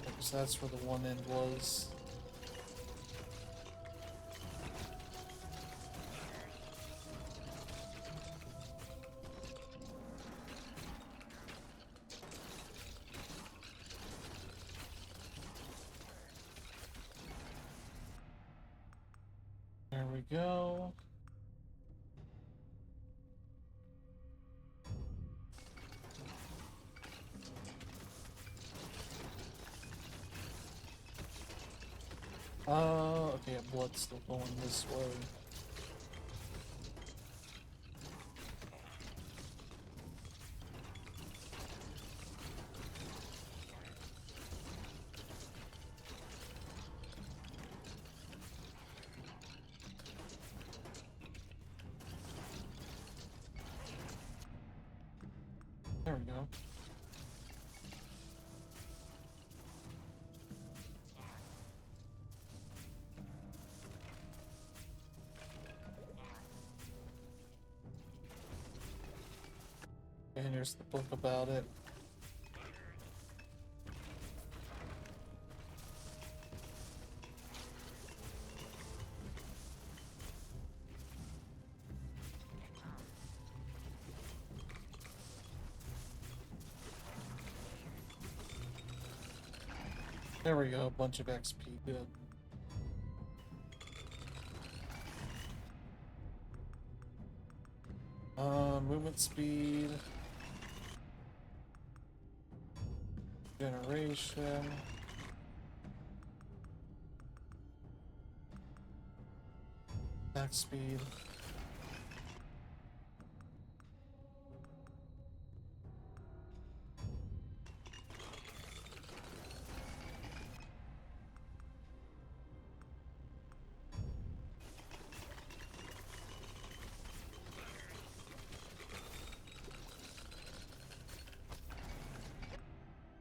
Because that's where the one end was. There we go. Okay, blood's still going this way. There we go. And here's the book about it. There we go, a bunch of XP, good. Movement speed. Generation. Attack speed.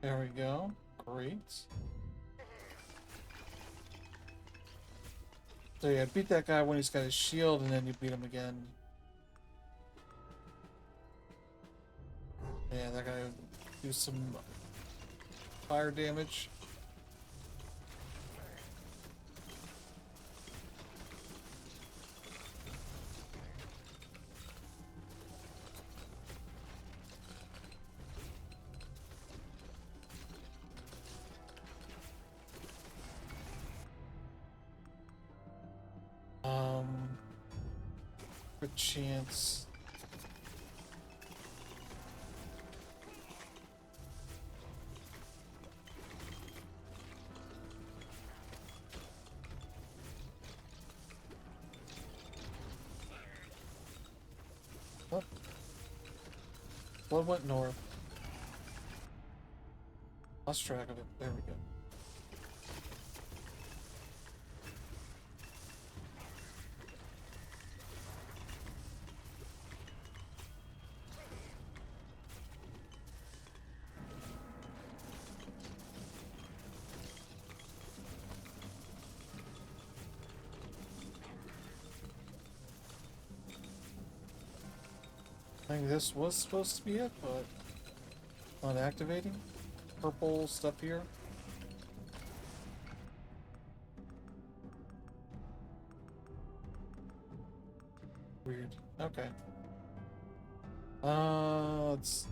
There we go. Great. So yeah, beat that guy when he's got his shield, and then you beat him again. Yeah, that guy do some fire damage. Good chance. Oh. Blood went north. Lost track of it. There we go. I think this was supposed to be it, but not activating. Purple stuff here. Weird. Okay. Let's.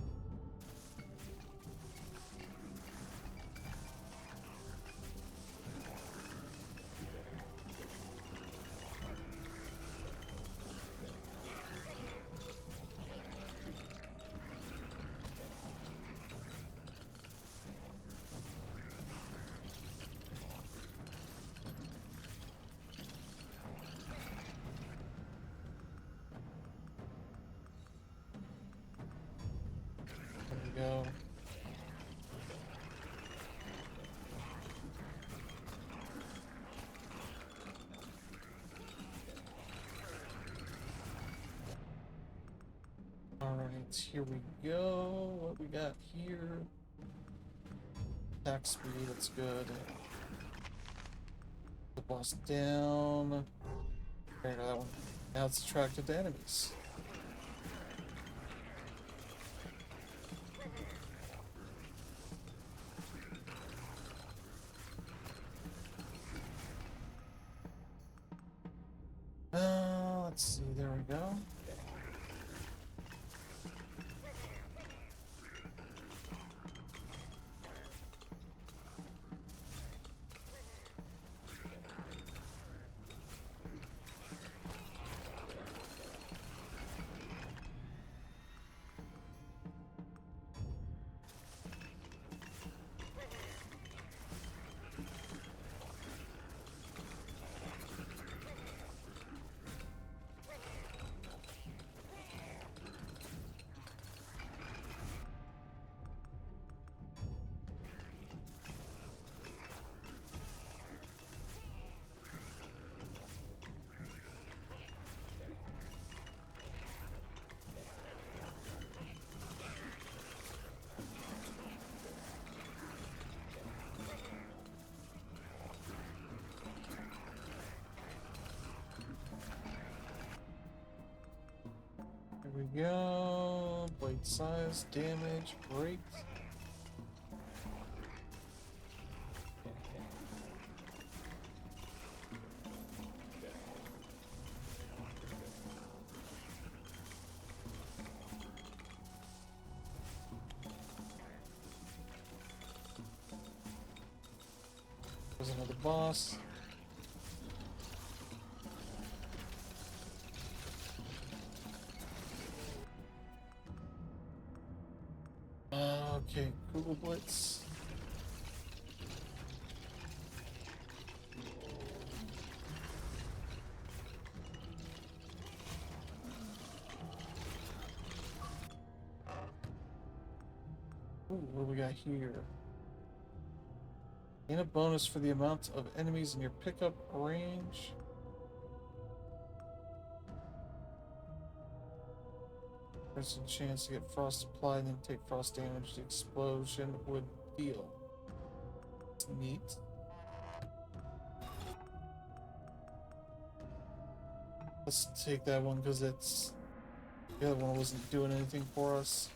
Go. Alright, here we go. What we got here? Attack speed, that's good. The boss down. There you go, that one. Now it's attracted to enemies. Let's see, there we go. There we go. Blade size, damage, great. There's another boss. Okay, Google Blitz. Ooh, what do we got here? Gain a bonus for the amount of enemies in your pickup range. There's a chance to get frost applied and then take frost damage the explosion would deal. It's neat. Let's take that one because it's the other one wasn't doing anything for us.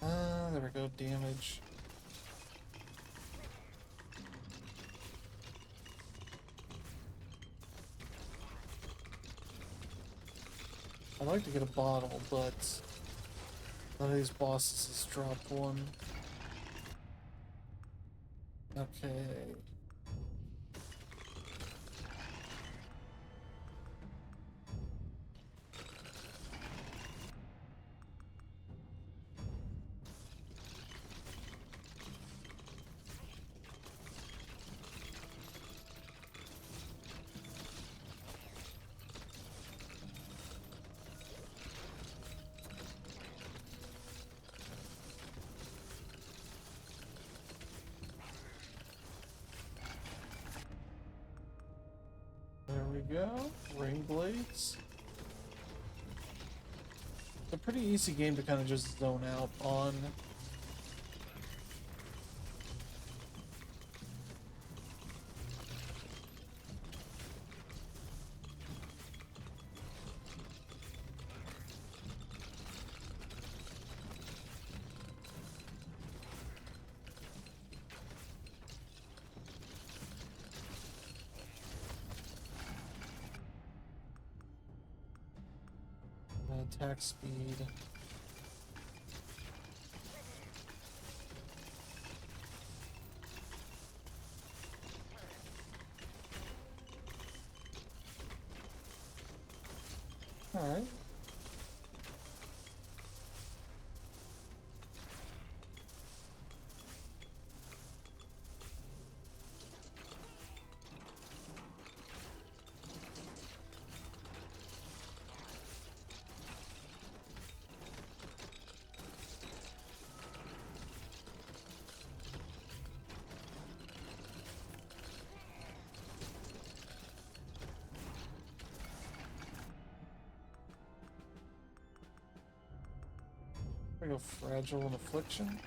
There we go, damage. I'd like to get a bottle, but none of these bosses has dropped one. Okay. There we go. Ring blades. It's a pretty easy game to kind of just zone out on. Attack speed. All right. I go fragile and affliction.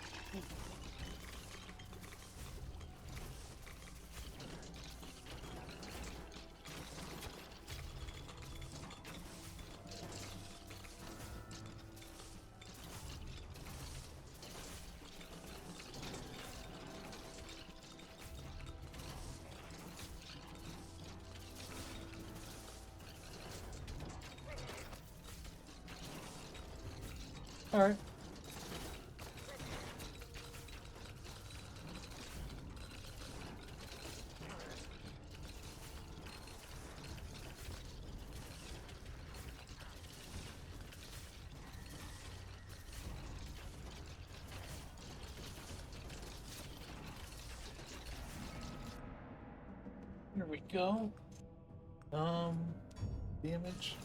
All right. Here we go. Damage.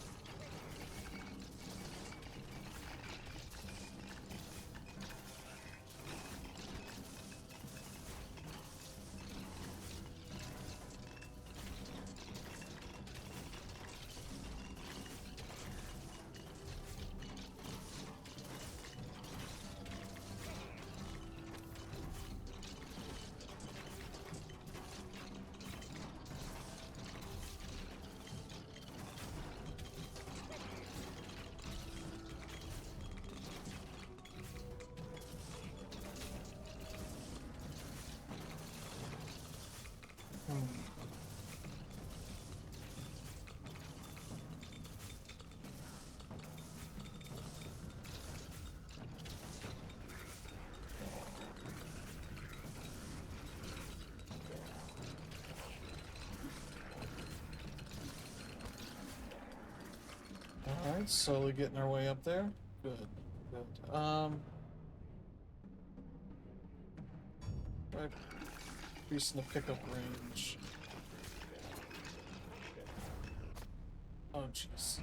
Alright, slowly getting our way up there. Good, good. Right, increasing the pickup range. Oh, jeez.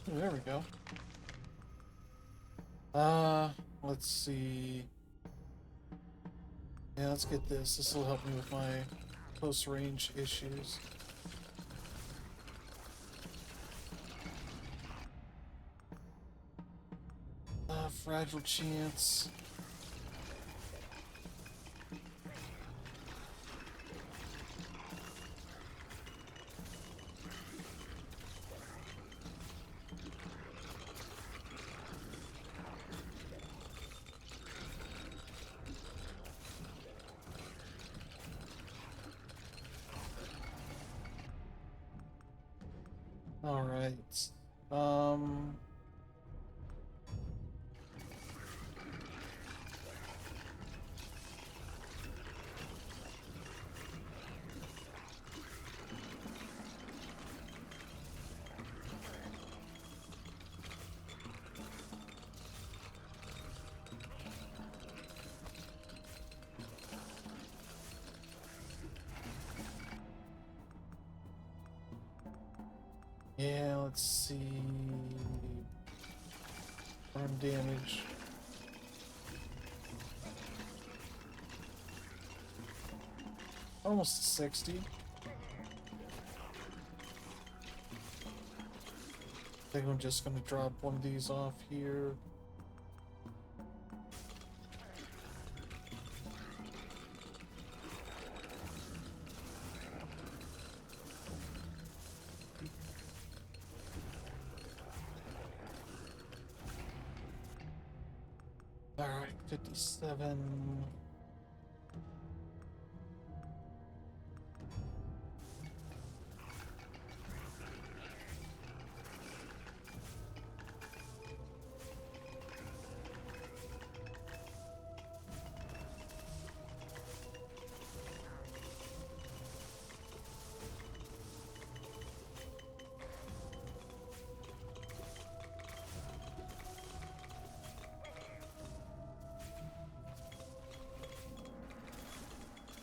There we go. Let's see. Yeah, let's get this. This will help me with my close range issues. Fragile chance. All right. Yeah, let's see. Arm damage. Almost 60. I think I'm just gonna drop one of these off here. Alright, 57.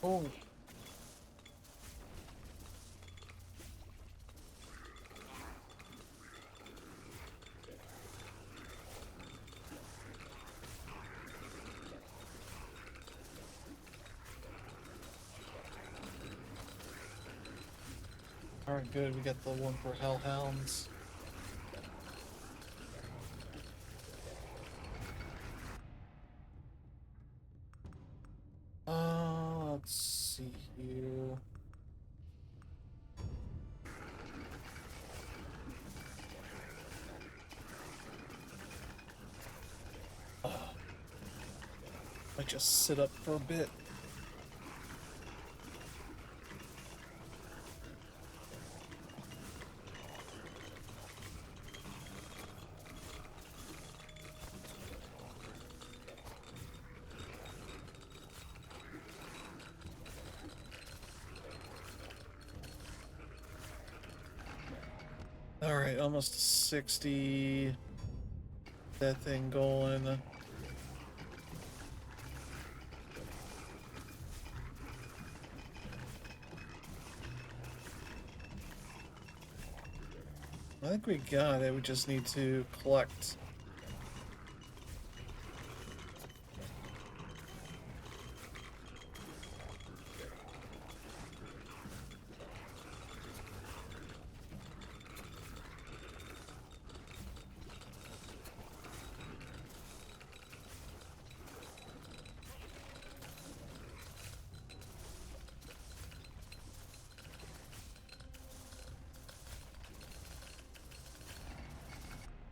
Oh. Alright, good. We got the one for Hellhounds. Let's see here. Might just sit up for a bit. Alright, almost 60. That thing going. I think we got it. We just need to collect.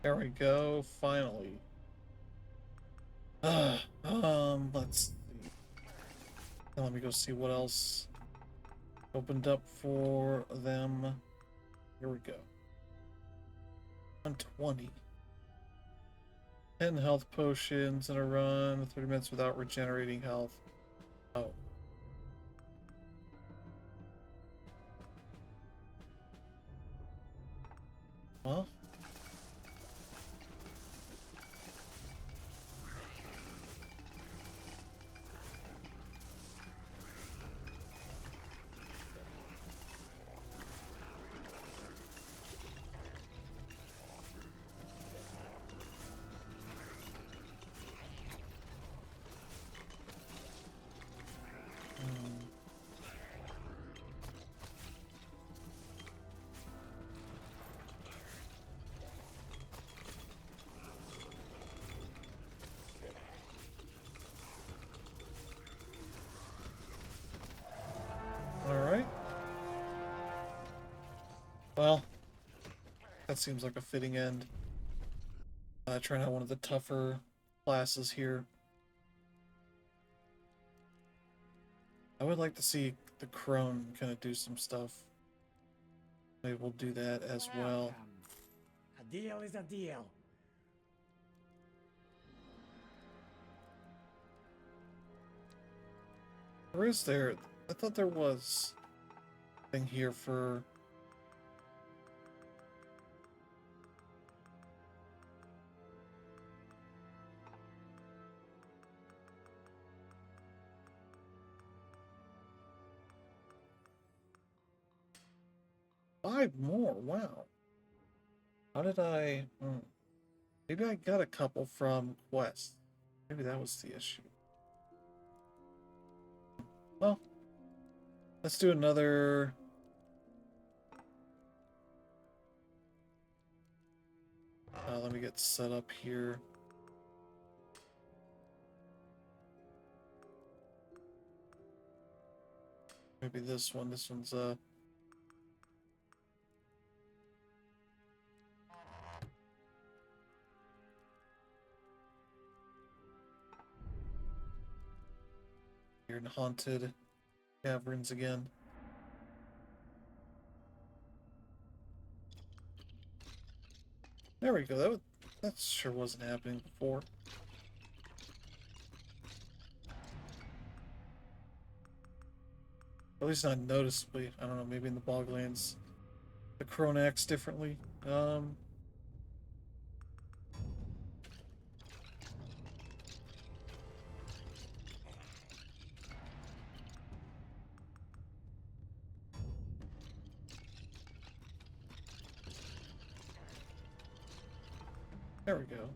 There we go, finally. Let's see. Now let me go see what else opened up for them. Here we go. 120. 10 health potions in a run, 30 minutes without regenerating health. Oh. Well. Alright. Well, that seems like a fitting end. Trying out one of the tougher classes here. I would like to see the Crone kind of do some stuff. Maybe we'll do that as well. Welcome. A deal is a deal. Or is there? I thought there was a thing here for... Five more, wow. How did I... Maybe I got a couple from Quest. Maybe that was the issue. Well, let's do another... let me get set up here. Maybe this one. This one's You're in haunted caverns again. There we go. That sure wasn't happening before. At least not noticeably. I don't know, maybe in the Boglands the Crone acts differently. There we go.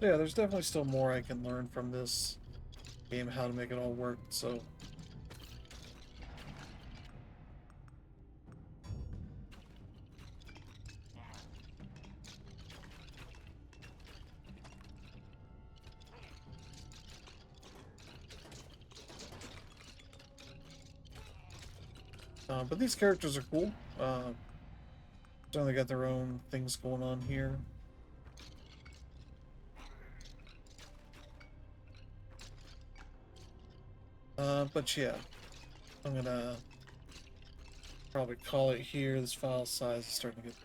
Yeah, there's definitely still more I can learn from this game, how to make it all work, so... But these characters are cool. Certainly got their own things going on here. But yeah, I'm gonna probably call it here. This file size is starting to get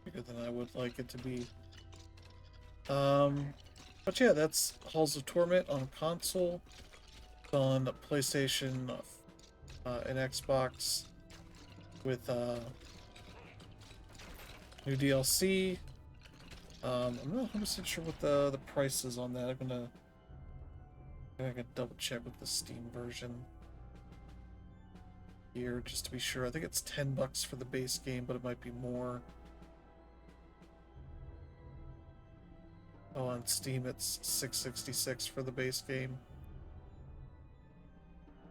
bigger than I would like it to be. But yeah, that's Halls of Torment on console, on PlayStation and Xbox with new DLC. I'm not 100% sure what the price is on that. I can double check with the Steam version here just to be sure. I think it's $10 for the base game, but it might be more. Oh, on Steam it's $6.66 for the base game.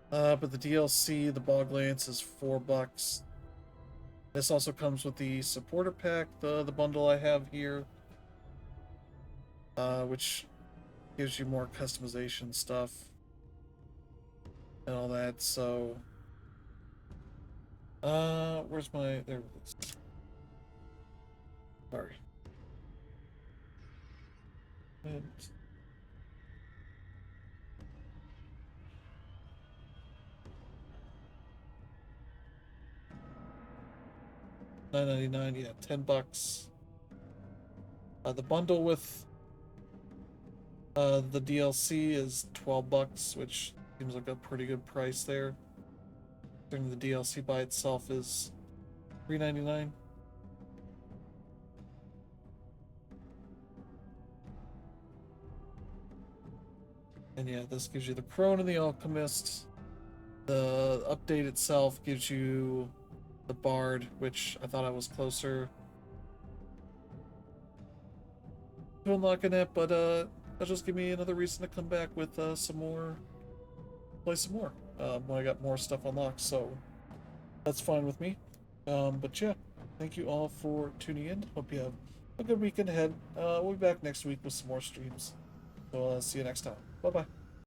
But the DLC, the Boglands, is $4. This also comes with the supporter pack, the bundle I have here, which gives you more customization stuff and all that. So, where's my, there it is. Sorry. $9.99, yeah, $10. The bundle with the DLC is $12, which seems like a pretty good price there. Considering the DLC by itself is $3.99. And yeah, this gives you the Crone and the Alchemist. The update itself gives you the Bard, which I thought I was closer to unlocking it, but that'll just give me another reason to come back with some more, play some more when I got more stuff unlocked. So that's fine with me. But yeah, thank you all for tuning in. Hope you have a good weekend ahead. We'll be back next week with some more streams. So see you next time. Bye bye.